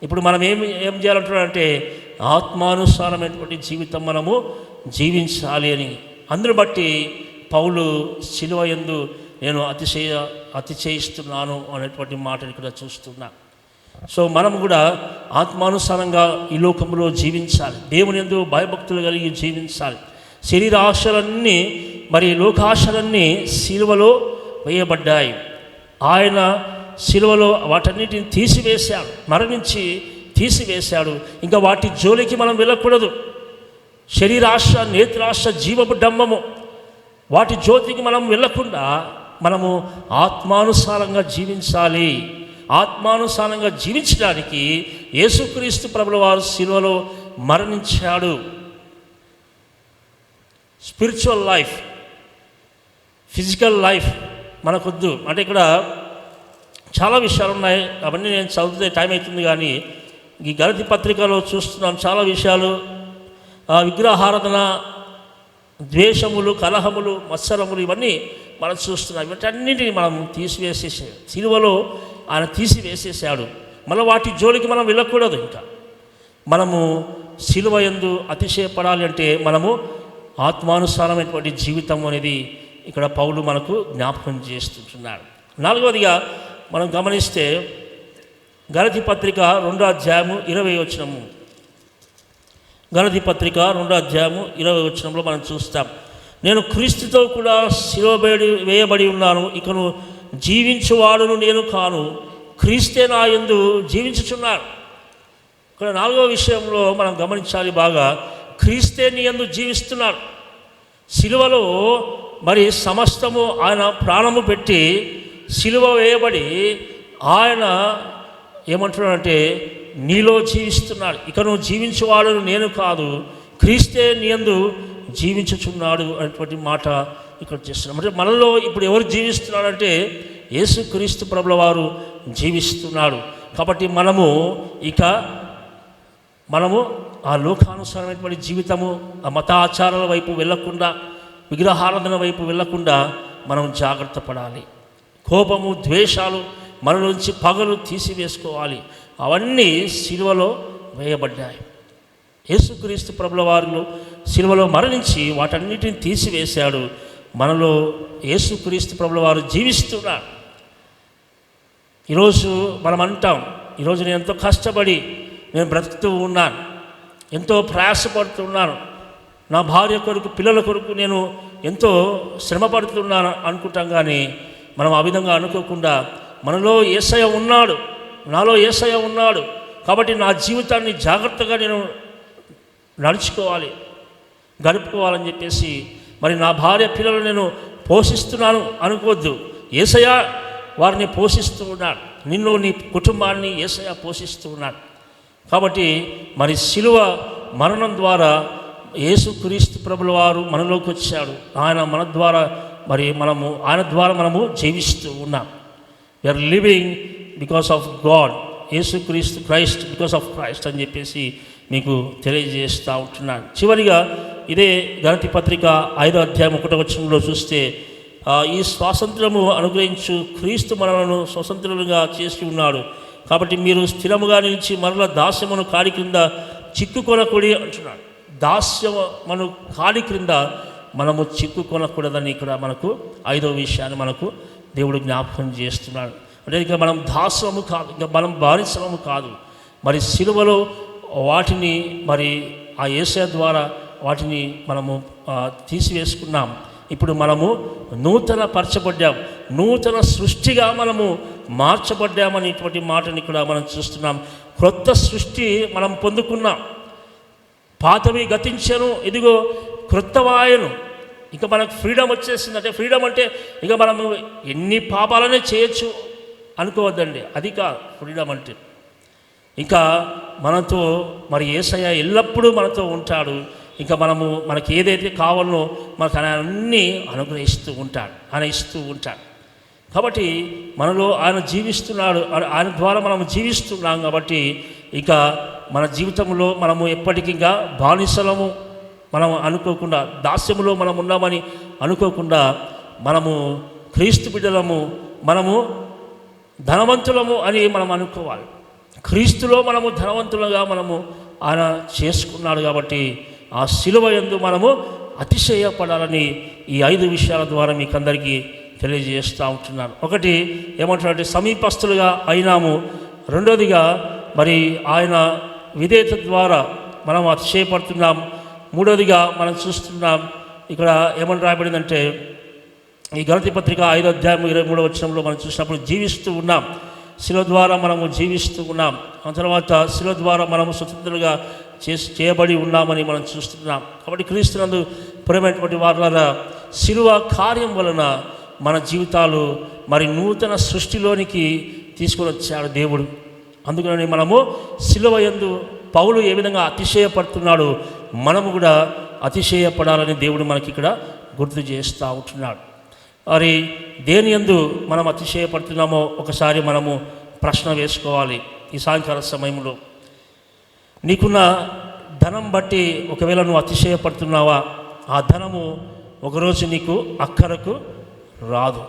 ఇప్పుడు మనం ఏం చేయాలంటున్నారంటే ఆత్మానుసారమైనటువంటి జీవితం మనము జీవించాలి అని. అందును బట్టి పౌలు సిలువ యందు నేను అతిశయిస్తున్నాను అనేటువంటి మాటను ఇక్కడ చూస్తున్నా. సో మనం కూడా ఆత్మానుసారంగా ఈ లోకంలో జీవించాలి, దేవుని యందు భయభక్తులు కలిగి జీవించాలి. శరీర ఆశలన్నీ లోకాశలన్నీ సిలువలో వేయబడ్డాయి. ఆయన సిలువలో వాటన్నిటిని తీసివేశాడు, మరణించి తీసివేశాడు. ఇంకా వాటి జోలికి మనం వెళ్ళకూడదు. శరీరాశ, నేత్రాశ, జీవపు డంబము, వాటి జ్యోతికి మనం వెళ్ళకుండా మనము ఆత్మానుసారంగా జీవించాలి. ఆత్మానుసారంగా జీవించడానికి యేసుక్రీస్తు ప్రభుల వారు సిలువలో మరణించాడు. స్పిరిచువల్ లైఫ్, ఫిజికల్ లైఫ్ మనకొద్దు. అంటే ఇక్కడ చాలా విషయాలు ఉన్నాయి, అవన్నీ నేను చదివితే టైం అవుతుంది. కానీ ఈ గలతీ పత్రికలో చూస్తున్నాం చాలా విషయాలు. విగ్రహారాధన, ద్వేషములు, కలహములు, మత్సరములు, ఇవన్నీ మనం చూస్తున్నాం. వీటన్నింటినీ మనం తీసివేసేసాడు. సిలువలో ఆయన తీసివేసేసాడు. మళ్ళీ వాటి జోలికి మనం వెళ్ళకూడదు. ఇంకా మనము సిలువ యందు అతిశయపడాలి అంటే మనము ఆత్మానుసారమైనటువంటి జీవితం అనేది ఇక్కడ పౌలు మనకు జ్ఞాపకం చేస్తున్నాడు. నాలుగవదిగా మనం గమనిస్తే గలతీ పత్రిక 2వ అధ్యాయము 20వ వచనము. గలతీ పత్రిక 2వ అధ్యాయము 20వ వచనంలో మనం చూస్తాం, నేను క్రీస్తుతో కూడా సిలువ వేయబడి ఉన్నాను, ఇకను జీవించువాడును నేను కాను, క్రీస్తే నా యందు జీవించుచున్నాడు. ఇక్కడ 4వ విషయంలో మనం గమనించాలి బాగా, క్రీస్తే నీ యందు జీవిస్తున్నాడు. సిలువలో మరి సమస్తము ఆయన ప్రాణము పెట్టి సిలువ వేయబడి ఆయన ఏమంటున్నాడంటే నీలో జీవిస్తున్నాడు. ఇక నువ్వు జీవించేవాడు నేను కాదు, క్రీస్తే నీ యందు జీవించుచున్నాడు అనేటువంటి మాట ఇక్కడ చేస్తున్నాం. అంటే మనలో ఇప్పుడు ఎవరు జీవిస్తున్నాడంటే యేసు క్రీస్తు ప్రభుల వారు జీవిస్తున్నాడు. కాబట్టి మనము ఆ లోకానుసారమైనటువంటి జీవితము, ఆ మత ఆచారాల వైపు వెళ్ళకుండా, విగ్రహారాధన వైపు వెళ్ళకుండా మనం జాగ్రత్త పడాలి. కోపము, ద్వేషాలు, మన నుంచి పగలు తీసివేసుకోవాలి. అవన్నీ సిలువలో వేయబడ్డాయి. యేసుక్రీస్తు ప్రభుల వారు సిలువలో మరణించి వాటన్నిటిని తీసివేశాడు. మనలో యేసుక్రీస్తు ప్రభుల వారు జీవిస్తున్నాడు. ఈరోజు మనం అంటాం, ఈరోజు నేను ఎంతో కష్టపడి నేను బ్రతుకుతూ ఉన్నాను, ఎంతో ప్రయాసపడుతున్నాను, నా భార్య కొరకు, పిల్లల కొరకు నేను ఎంతో శ్రమ పడుతున్నాను అనుకుంటాం. కానీ మనం ఆ విధంగా అనుకోకుండా మనలో యేసయ్య ఉన్నాడు, నాలో యేసయ్య ఉన్నాడు, కాబట్టి నా జీవితాన్ని జాగ్రత్తగా నేను నడుచుకోవాలి, గడుపుకోవాలని చెప్పేసి మరి నా భార్య పిల్లలు నేను పోషిస్తున్నాను అనుకోవద్దు. యేసయ్య వారిని పోషిస్తూ ఉన్నాడు, నిన్ను, నీ కుటుంబాన్ని యేసయ్య పోషిస్తూ ఉన్నాడు. కాబట్టి మరి సిలువ మరణం ద్వారా యేసుక్రీస్తు ప్రభుల వారు మనలోకి వచ్చాడు. ఆయన మన ద్వారా ఆయన ద్వారా మనము జీవిస్తూ ఉన్నాం. We are living because of God, యేసుక్రీస్తు క్రైస్ట్, బికాస్ ఆఫ్ క్రైస్ట్ అని చెప్పేసి మీకు తెలియజేస్తూ ఉంటున్నాను. చివరిగా ఇదే గలతీ పత్రిక 5వ అధ్యాయం 1వ వచనంలో చూస్తే, ఈ స్వాతంత్రము అనుగ్రహించు క్రీస్తు మనలను స్వతంత్రులుగా చేసి ఉన్నాడు, కాబట్టి మీరు స్థిరముగా నిలిచి మరల దాస్యమును కాడి క్రింద చిక్కుకొనకూడి అంటున్నాడు. దాస్యమును కాడి క్రింద మనము చిక్కుకొనకూడదని ఇక్కడ మనకు 5వ విషయాన్ని మనకు దేవుడు జ్ఞాపకం చేస్తున్నాడు. అంటే ఇక మనం దాస్యము కాదు, ఇక మనం బానిసలము కాదు. మరి సిలువలో వాటిని మరి ఆ యేసయ్య ద్వారా వాటిని మనము తీసివేసుకున్నాం. ఇప్పుడు మనము నూతన పరచబడ్డాం, నూతన సృష్టిగా మనము మార్చబడ్డామనేటువంటి మాటని ఇక్కడ మనం చూస్తున్నాం. క్రొత్త సృష్టి మనం పొందుకున్నాం. పాతవి గతించను, ఇదిగో క్రొత్తవాయను. ఇక మనకు ఫ్రీడమ్ వచ్చేసింది. అంటే ఫ్రీడమ్ అంటే ఇక మనము ఎన్ని పాపాలనే చేయొచ్చు అనుకోవద్దండి, అది కాదు ఫ్రీడమ్ అంటే. ఇంకా మనతో మరి యేసయ్య ఎల్లప్పుడూ మనతో ఉంటాడు. ఇంకా మనకి ఏదైతే కావాలనో మనకు ఆయన అన్నీ అనుగ్రహిస్తూ ఉంటాడు, ఆయన ఇస్తూ ఉంటాడు. కాబట్టి మనలో ఆయన జీవిస్తున్నాడు, ఆయన ద్వారా మనం జీవిస్తున్నాం. కాబట్టి ఇక మన జీవితంలో మనము ఎప్పటికీ ఇంకా బానిసలము మనం అనుకోకుండా, దాస్యములో మనం ఉన్నామని అనుకోకుండా, మనము క్రీస్తు బిడ్డలము, మనము ధనవంతులము అని మనం అనుకోవాలి. క్రీస్తులో మనము ధనవంతులుగా మనము ఆయన చేసుకున్నాడు. కాబట్టి ఆ సిలువ యందు మనము అతిశయపడాలని ఈ 5 విషయాల ద్వారా మీకు అందరికీ తెలియజేస్తూ ఉంటున్నాను. ఒకటి ఏమంటారంటే సమీపస్తులుగా అయినాము. రెండోదిగా మరి ఆయన విధేయత ద్వారా మనం అతిశయపడుతున్నాం. మూడోదిగా మనం చూస్తున్నాం ఇక్కడ ఏమని రాయబడిందంటే ఈ గలతీ పత్రిక 5వ అధ్యాయం 23వ వచనంలో మనం చూసినప్పుడు జీవిస్తూ ఉన్నాం, శిలువ ద్వారా మనము జీవిస్తూ ఉన్నాం. ఆ తర్వాత శిలువ ద్వారా మనము స్వతంత్రులుగా చేయబడి ఉన్నామని మనం చూస్తున్నాం. కాబట్టి క్రీస్తునందు ప్రియమైనటువంటి వారులారా, శిలువ కార్యం వలన మన జీవితాలు మరి నూతన సృష్టిలోనికి తీసుకొని వచ్చాడు దేవుడు. అందుకని మనము శిలువ యందు పౌలు ఏ విధంగా అతిశయపడుతున్నాడు, మనము కూడా అతిశయపడాలని దేవుడు మనకి ఇక్కడ గుర్తు చేస్తూ ఉంటున్నాడు. మరి దేని యందు మనం అతిశయపడుతున్నామో ఒకసారి మనము ప్రశ్న వేసుకోవాలి. ఈ సాయంకాల సమయంలో నీకున్న ధనం బట్టి ఒకవేళ నువ్వు అతిశయపడుతున్నావా, ఆ ధనము ఒకరోజు నీకు అక్కరకు రాదు,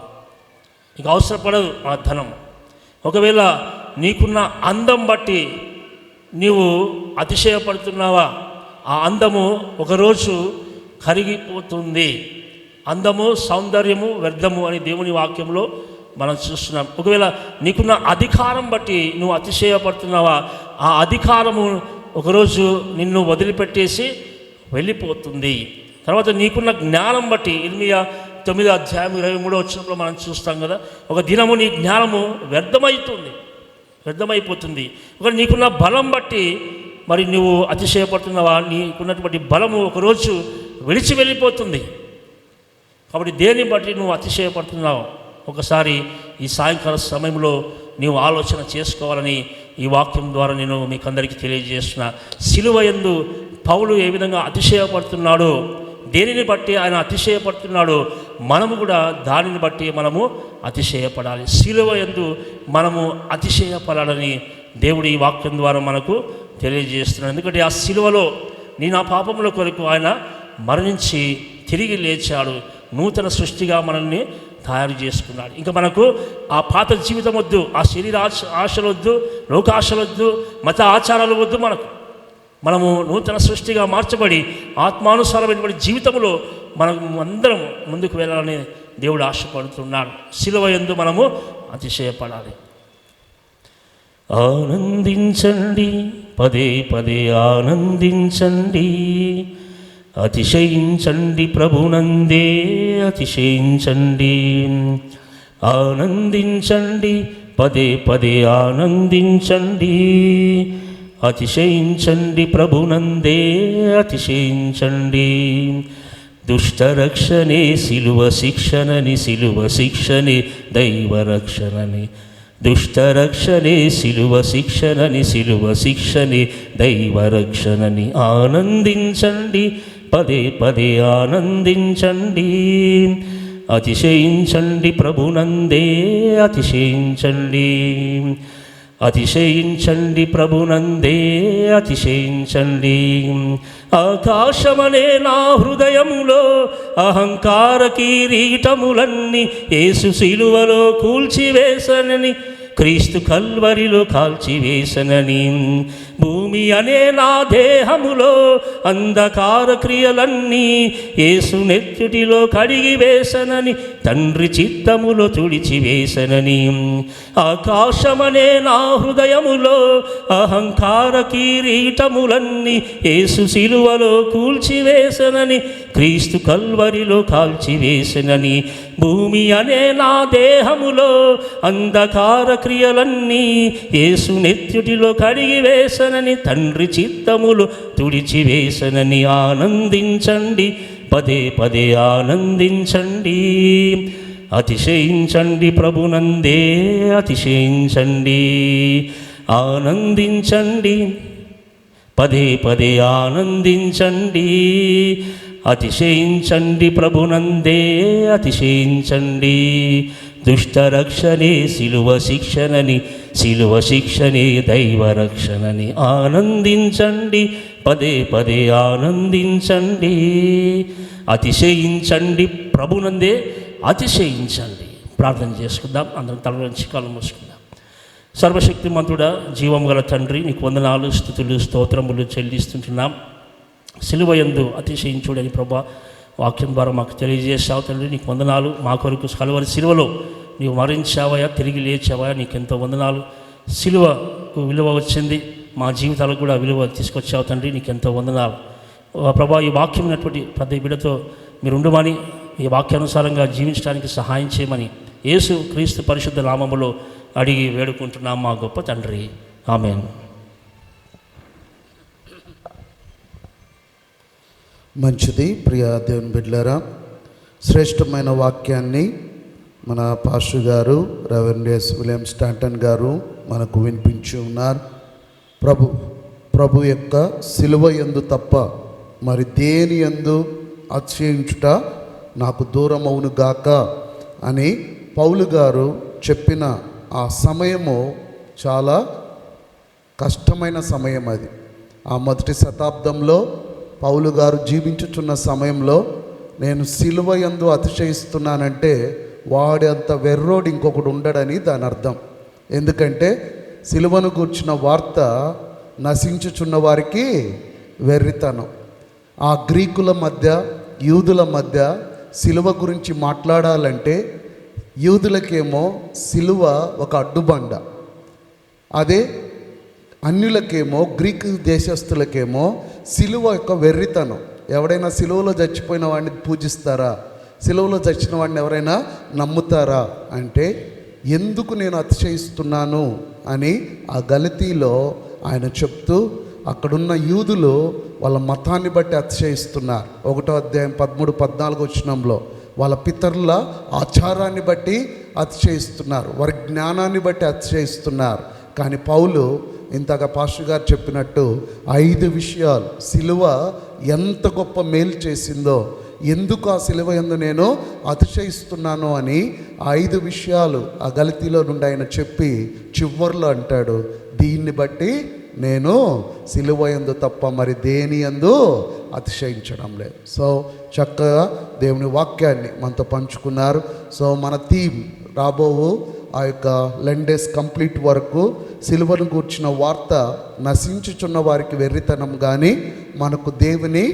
నీకు అవసరపడదు ఆ ధనం. ఒకవేళ నీకున్న అందం బట్టి నీవు అతిశయపడుతున్నావా, ఆ అందము ఒకరోజు కరిగిపోతుంది. అందము సౌందర్యము వ్యర్థము అని దేవుని వాక్యంలో మనం చూస్తున్నాం. ఒకవేళ నీకున్న అధికారం బట్టి నువ్వు అతిశయపడుతున్నావా, ఆ అధికారము ఒకరోజు నిన్ను వదిలిపెట్టేసి వెళ్ళిపోతుంది. తర్వాత నీకున్న జ్ఞానం బట్టి 9:23 మనం చూస్తాం కదా, ఒక దినము నీ జ్ఞానము వ్యర్థమైపోతుంది. ఒకవేళ నీకున్న బలం బట్టి మరి నువ్వు అతిశయపడుతున్నావా, నీకున్నటువంటి బలము ఒకరోజు విడిచి వెళ్ళిపోతుంది. కాబట్టి దేన్ని బట్టి నువ్వు అతిశయపడుతున్నావు ఒకసారి ఈ సాయంకాల సమయంలో నీవు ఆలోచన చేసుకోవాలని ఈ వాక్యం ద్వారా నేను మీకు అందరికీ తెలియజేస్తున్నా. సిలువ యందు పౌలు ఏ విధంగా అతిశయపడుతున్నాడో, దేనిని బట్టి ఆయన అతిశయపడుతున్నాడో మనము కూడా దానిని బట్టి మనము అతిశయపడాలి. సిలువ యందు మనము అతిశయపడాలని దేవుడు ఈ వాక్యం ద్వారా మనకు తెలియజేస్తున్నాడు. ఎందుకంటే ఆ సిలువలో నా పాపముల కొరకు ఆయన మరణించి తిరిగి లేచాడు, నూతన సృష్టిగా మనల్ని తయారు చేసుకున్నాడు. ఇంకా మనకు ఆ పాత జీవితం వద్దు, ఆ శరీర ఆశలు వద్దు, లోకాశలు వద్దు, మత ఆచారాలు వద్దు. మనము నూతన సృష్టిగా మార్చబడి ఆత్మానుసారమైనటువంటి జీవితంలో మనము అందరం ముందుకు వెళ్ళాలని దేవుడు ఆశపడుతున్నాడు. సిలువ యందు మనము అతిశయపడాలి. ఆనందించండి, పదే పదే ఆనందించండి, అతిశయించండి ప్రభునందే అతిశయించండి. ఆనందించండి, పదే పదే ఆనందించండి, అతిశయించండి ప్రభునందే అతిశయించండి. దుష్టరక్షణే సిలువ శిక్షణని, సిలువ శిక్షణే దైవరక్షణని. దుష్టరక్షణే సిలువ శిక్షణని, సిలువ శిక్షణే దైవరక్షణని. ఆనందించండి, పదే పదే ఆనందించండి, అతిశయించండి ప్రభునందే అతిశయించండి. అతిశయించండి ప్రభునందే అతిశయించండి. ఆకాశమనే నా హృదయములో అహంకార కిరీటములన్నీ యేసు సిలువలో కూల్చివేసనని, క్రీస్తు కల్వరిలో కాల్చివేసనని. భూమి అనే నా దేహములో అంధకార క్రియలన్నీ యేసు నెత్తుటిలో కడిగివేసనని, తండ్రి చిత్తములో తుడిచివేసనని. ఆకాశమనే నా హృదయములో అహంకార కిరీటములన్నీ యేసు సిలువలో కూల్చివేసనని, క్రీస్తు కల్వరిలో కాల్చివేసనని. భూమి అనే నా దేహములో అంధకార క్రియలన్నీ యేసు నెత్తుటిలో కడిగివేసనని, తండ్రి చిత్తములు తుడిచివేసనని. ఆనందించండి, పదే పదే ఆనందించండి, అతిశయించండి ప్రభునందే అతిశయించండి. ఆనందించండి, పదే పదే ఆనందించండి, అతిశయించండి ప్రభునందే అతిశయించండి. దుష్టరక్షణే సిలువ శిక్షణని, సిలువ శిక్షణే దైవరక్షణని. ఆనందించండి, పదే పదే ఆనందించండి, అతిశయించండి ప్రభునందే అతిశయించండి. ప్రార్థన చేసుకుందాం. అందరం తల నుంచి కళ్ళు మూసుకుందాం. సర్వశక్తిమంతుడా, జీవం గల తండ్రి, నీకు వందనాలు, స్తుతులు, స్తోత్రములు చెల్లిస్తుంటున్నాం. సిలువ యందు అతిశయించుడని ప్రభా వాక్యం ద్వారా మాకు తెలియజేసావు తండ్రి. నీకు వందనాలు. మా కొరకు కలువరి సిలువలో నీవు మరణించావయా, తిరిగి లేచావయా, నీకెంతో వందనాలు. సిలువకు విలువ వచ్చింది, మా జీవితాలకు కూడా విలువ తీసుకొచ్చావు తండ్రి. నీకెంతో వందనాలు ప్రభా. ఈ వాక్యం ఉన్నటువంటి ప్రతి బిడ్డతో మీరు ఉండమని, ఈ వాక్యానుసారంగా జీవించడానికి సహాయం చేయమని యేసు క్రీస్తు పరిశుద్ధ నామములో అడిగి వేడుకుంటున్నాం మా గొప్ప తండ్రి. ఆమేన్. మంచిది. ప్రియ దేవుని బిడ్డలారా, శ్రేష్టమైన వాక్యాన్ని మన పాస్టర్ గారు రెవరెండ్ ఎస్. విలియం స్టాంటన్ గారు మనకు వినిపించి ఉన్నారు. ప్రభు యొక్క సిలువ యందు తప్ప మరి దేని యందు అతిశయించుట నాకు దూరం అవును గాక అని పౌలు గారు చెప్పిన ఆ సమయము చాలా కష్టమైన సమయం. అది ఆ మొదటి శతాబ్దంలో పౌలు గారు జీవించుచున్న సమయంలో నేను సిలువ యందు అతిశయిస్తున్నానంటే వాడి అంత వెర్రోడు ఇంకొకడు ఉండడని దాని అర్థం. ఎందుకంటే సిలువను గూర్చిన వార్త నశించుచున్న వారికి వెర్రితనం. ఆ గ్రీకుల మధ్య యూదుల మధ్య సిలువ గురించి మాట్లాడాలంటే యూదులకేమో సిలువ ఒక అడ్డుబండ, అదే అన్యులకేమో గ్రీకు దేశస్తులకేమో సిలువ యొక్క వెర్రితనం. ఎవడైనా సిలువలో చచ్చిపోయిన వాడిని పూజిస్తారా? సిలువలో చచ్చిన వాడిని ఎవరైనా నమ్ముతారా? అంటే ఎందుకు నేను అతిశయిస్తున్నాను అని ఆ గలతీలో ఆయన చెప్తూ అక్కడున్న యూదులు వాళ్ళ మతాన్ని బట్టి అతిశయిస్తున్నారు. 1వ అధ్యాయం 13-14 వచనంలో వాళ్ళ పితరుల ఆచారాన్ని బట్టి అతిశయిస్తున్నారు, వారి జ్ఞానాన్ని బట్టి అతిశయిస్తున్నారు. కానీ పౌలు ఇంతగా పాస్టర్ గారు చెప్పినట్టు 5 విషయాలు సిలువ ఎంత గొప్ప మేలు చేసిందో, ఎందుకు ఆ సిలువ యందు నేను అతిశయిస్తున్నాను అని 5 విషయాలు ఆ గలతీలో నుండి ఆయన చెప్పి చివర్లో అంటాడు, దీన్ని బట్టి నేను సిలువ యందు తప్ప మరి దేని యందు అతిశయించడం లేదు. సో చక్కగా దేవుని వాక్యాన్ని మనతో పంచుకున్నారు. సో మన థీమ్ రాబోవు ఆ యొక్క లెండేస్ కంప్లీట్ వరకు సిలువను గూర్చిన వార్త నశించుచున్న వారికి వెర్రితనం, కానీ మనకు దేవుని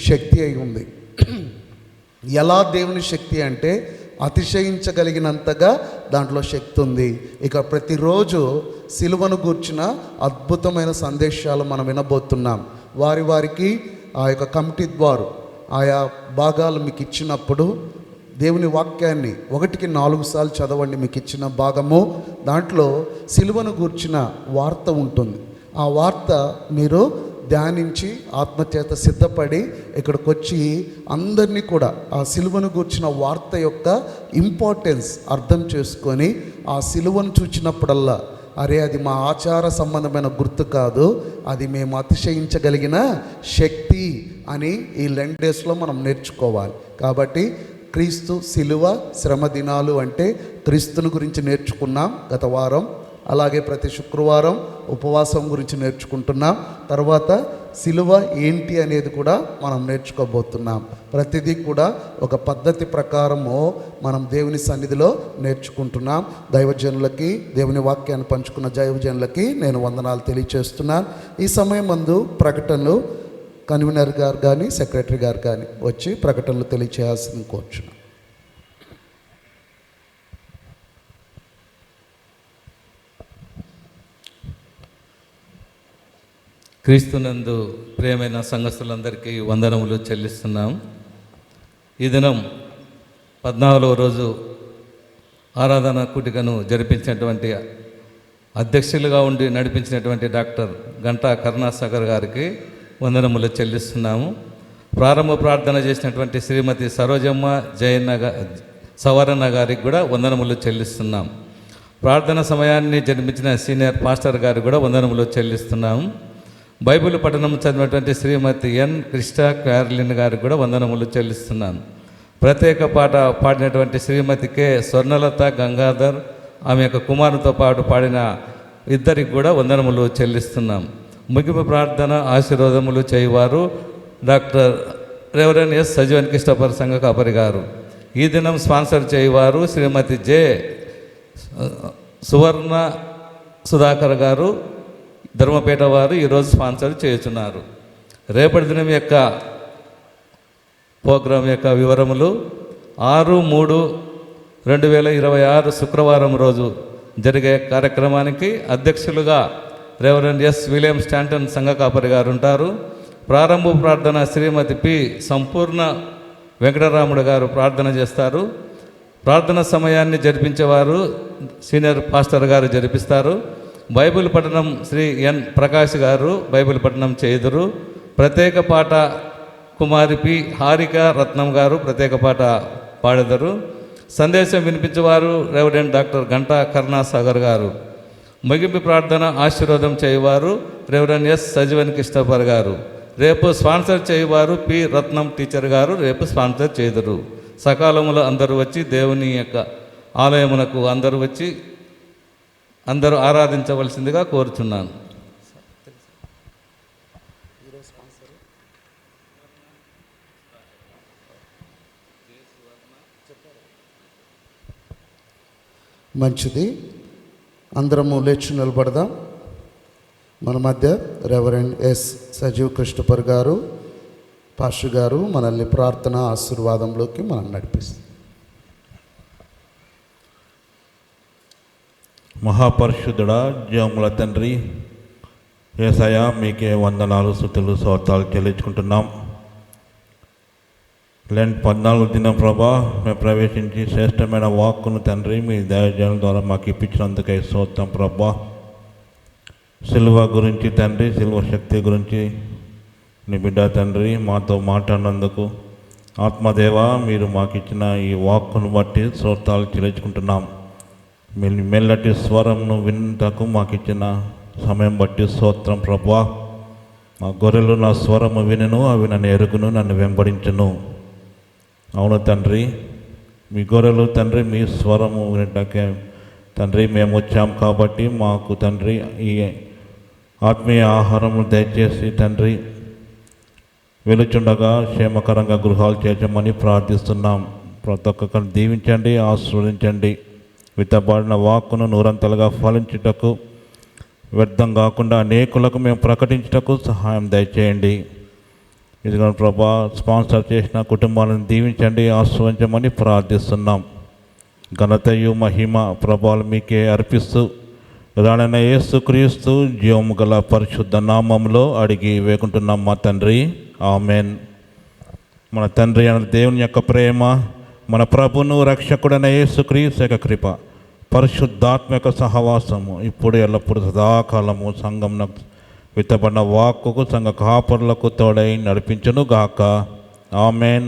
శక్తి అయి ఉంది. ఎలా దేవుని శక్తి అంటే అతిశయించగలిగినంతగా దాంట్లో శక్తి ఉంది. ఇక ప్రతిరోజు సిలువను గూర్చిన అద్భుతమైన సందేశాలు మనం వినబోతున్నాం. వారికి ఆ యొక్క కమిటీ ద్వారా ఆయా భాగాలు మీకు ఇచ్చినప్పుడు దేవుని వాక్యాన్ని 1కి 4 సార్లు చదవండి. మీకు ఇచ్చిన భాగము దాంట్లో సిలువను గూర్చిన వార్త ఉంటుంది. ఆ వార్త మీరు ధ్యానించి ఆత్మచేత సిద్ధపడి ఇక్కడికి వచ్చి అందరినీ కూడా ఆ సిలువను గూర్చిన వార్త యొక్క ఇంపార్టెన్స్ అర్థం చేసుకొని ఆ సిలువను చూచినప్పుడల్లా అరే అది మా ఆచార సంబంధమైన గుర్తు కాదు, అది మేము అతిశయించగలిగిన శక్తి అని ఈ లెంట్ డేస్లో మనం నేర్చుకోవాలి. కాబట్టి క్రీస్తు సిలువ శ్రమ దినాలు అంటే క్రీస్తుని గురించి నేర్చుకున్నాం గత వారం. అలాగే ప్రతి శుక్రవారం ఉపవాసం గురించి నేర్చుకుంటున్నాం. తర్వాత సిలువ ఏంటి అనేది కూడా మనం నేర్చుకోబోతున్నాం. ప్రతిదీ కూడా ఒక పద్ధతి ప్రకారము మనం దేవుని సన్నిధిలో నేర్చుకుంటున్నాం. దైవజనులకి దేవుని వాక్యాన్ని పంచుకున్న దైవజనులకి నేను వందనాలు తెలియచేస్తున్నాను. ఈ సమయం మందు ప్రకటనలు కన్వీనర్ గారు కానీ సెక్రటరీ గారు కానీ వచ్చి ప్రకటనలు తెలియచేయాల్సింది కోరుచున్నాం. క్రీస్తునందు ప్రియమైన సంఘస్థులందరికీ వందనములు చెల్లిస్తున్నాం. ఈ దినం 14వ రోజు ఆరాధన కూటికను జరిపించినటువంటి అధ్యక్షులుగా ఉండి నడిపించినటువంటి డాక్టర్ గంటా కరుణాసాగర్ గారికి వందనములు చెల్లిస్తున్నాము. ప్రారంభ ప్రార్థన చేసినటువంటి శ్రీమతి సరోజమ్మ సవరణ గారికి కూడా వందనములు చెల్లిస్తున్నాం. ప్రార్థన సమయాన్ని జరిపించిన సీనియర్ పాస్టర్ గారికి కూడా వందనములు చెల్లిస్తున్నాము. బైబిల్ పఠనం చదివినటువంటి శ్రీమతి ఎన్ క్రిస్టా క్యారలిన్ గారికి కూడా వందనములు చెల్లిస్తున్నాను. ప్రత్యేక పాట పాడినటువంటి శ్రీమతి కె స్వర్ణలత గంగాధర్ ఆమె యొక్క కుమారునితో పాటు పాడిన ఇద్దరికి కూడా వందనములు చెల్లిస్తున్నాం. ముగింపు ప్రార్థన ఆశీర్వాదములు చేయవారు డాక్టర్ రెవరెండ్ ఎస్ సజీవన్ కృష్ణపర్ సంఘ కాపరి గారు. ఈ దినం స్పాన్సర్ చేయవారు శ్రీమతి జె సువర్ణ సుధాకర్ గారు ధర్మపేట వారు ఈరోజు స్పాన్సర్ చేస్తున్నారు. రేపటి దినం యొక్క ప్రోగ్రాం యొక్క వివరములు 6/3/2026 శుక్రవారం రోజు జరిగే కార్యక్రమానికి అధ్యక్షులుగా రెవరెండ్ ఎస్ విలియం స్టాంటన్ సంఘ కాపరి గారు ఉంటారు. ప్రారంభ ప్రార్థన శ్రీమతి పి సంపూర్ణ వెంకటరాముడు గారు ప్రార్థన చేస్తారు. ప్రార్థన సమయాన్ని జరిపించేవారు సీనియర్ పాస్టర్ గారు జరిపిస్తారు. బైబిల్ పఠనం శ్రీ ఎన్ ప్రకాష్ గారు బైబిల్ పఠనం చేయుదురు. ప్రత్యేక పాట కుమారి పి హారిక రత్నం గారు ప్రత్యేక పాట పాడెదరు. సందేశం వినిపించేవారు రెవరెండ్ డాక్టర్ గంటా కరుణాసాగర్ గారు. ముగింపు ప్రార్థన ఆశీర్వాదం చేయవారు రెవరెండ్ ఎస్ సజీవన్ కృష్ణపర్ గారు. రేపు స్పాన్సర్ చేయవారు పి రత్నం టీచర్ గారు రేపు స్పాన్సర్ చేయుదురు. సకాలంలో అందరూ వచ్చి దేవుని యొక్క ఆలయమునకు అందరూ వచ్చి అందరూ ఆరాధించవలసిందిగా కోరుచున్నాను. మంచిది, అందరము లేచి నిలబడదాం. మన మధ్య రెవరెండ్ ఎస్ సజీవ్ కృష్ణపర్ గారు, పాస్టర్ గారు మనల్ని ప్రార్థన ఆశీర్వాదంలోకి మనం నడిపిస్తారు. మహాపరిశుద్ధుడా, జీవముల తండ్రి యేసయ్య, మీకే వందనాలు, స్తుతులు, స్తోత్రాలు చెల్లించుకుంటున్నాం. లెంట్ 14 దినం ప్రభా మేము ప్రవేశించి శ్రేష్టమైన వాక్కును తండ్రి మీ దైవజనుల ద్వారా మాకు ఇప్పించినందుకై స్తోత్రం ప్రభా. సిలువ గురించి తండ్రి, సిలువ శక్తి గురించి నీ బిడ్డ తండ్రి మాతో మాట్లాడినందుకు ఆత్మదేవ మీరు మాకు ఇచ్చిన ఈ వాక్కును బట్టి స్తోత్రాలు చెల్లించుకుంటున్నాం. మెల్లటి స్వరంను వినటకు మాకు ఇచ్చిన సమయం బట్టి స్తోత్రం ప్రభా. మా గొర్రెలు నా స్వరము వినను, అవి నన్ను ఎరుగును, నన్ను వెంబడించును. అవును తండ్రి, మీ గొర్రెలు తండ్రి మీ స్వరము వినటాకే తండ్రి మేము వచ్చాం కాబట్టి మాకు తండ్రి ఈ ఆత్మీయ ఆహారము దయచేసి తండ్రి వెలుచుండగా క్షేమకరంగా గృహాలు చేర్చమని ప్రార్థిస్తున్నాం. ప్రతి ఒక్కరిని దీవించండి, ఆశీర్వదించండి. విత్తబడిన వాక్కును నూరంతలుగా ఫలించుటకు, వ్యర్థం కాకుండా అనేకులకు మేము ప్రకటించుటకు సహాయం దయచేయండి. ఇదిగో ప్రభా, స్పాన్సర్ చేసిన కుటుంబాలను దీవించండి, ఆశీర్వదించమని ప్రార్థిస్తున్నాం. ఘనతయు మహిమ ప్రభావాలు మీకే అర్పిస్తూ రానైన యేసుక్రీస్తు జీవము గల పరిశుద్ధ నామంలో అడిగి వేకుంటున్నాం మా తండ్రి, ఆమెన్. మన తండ్రి అయిన దేవుని యొక్క ప్రేమ, మన ప్రభును రక్షకుడైన యేసుక్రీస్తు యొక్క కృప, పరిశుద్ధాత్మ యొక్క సహవాసము ఇప్పుడు ఎల్లప్పుడు సదాకాలము సంఘమునకు విత్తబడిన వాక్కుకు సంఘ కాపరులకు తోడై నడిపించును గాక. ఆమెన్.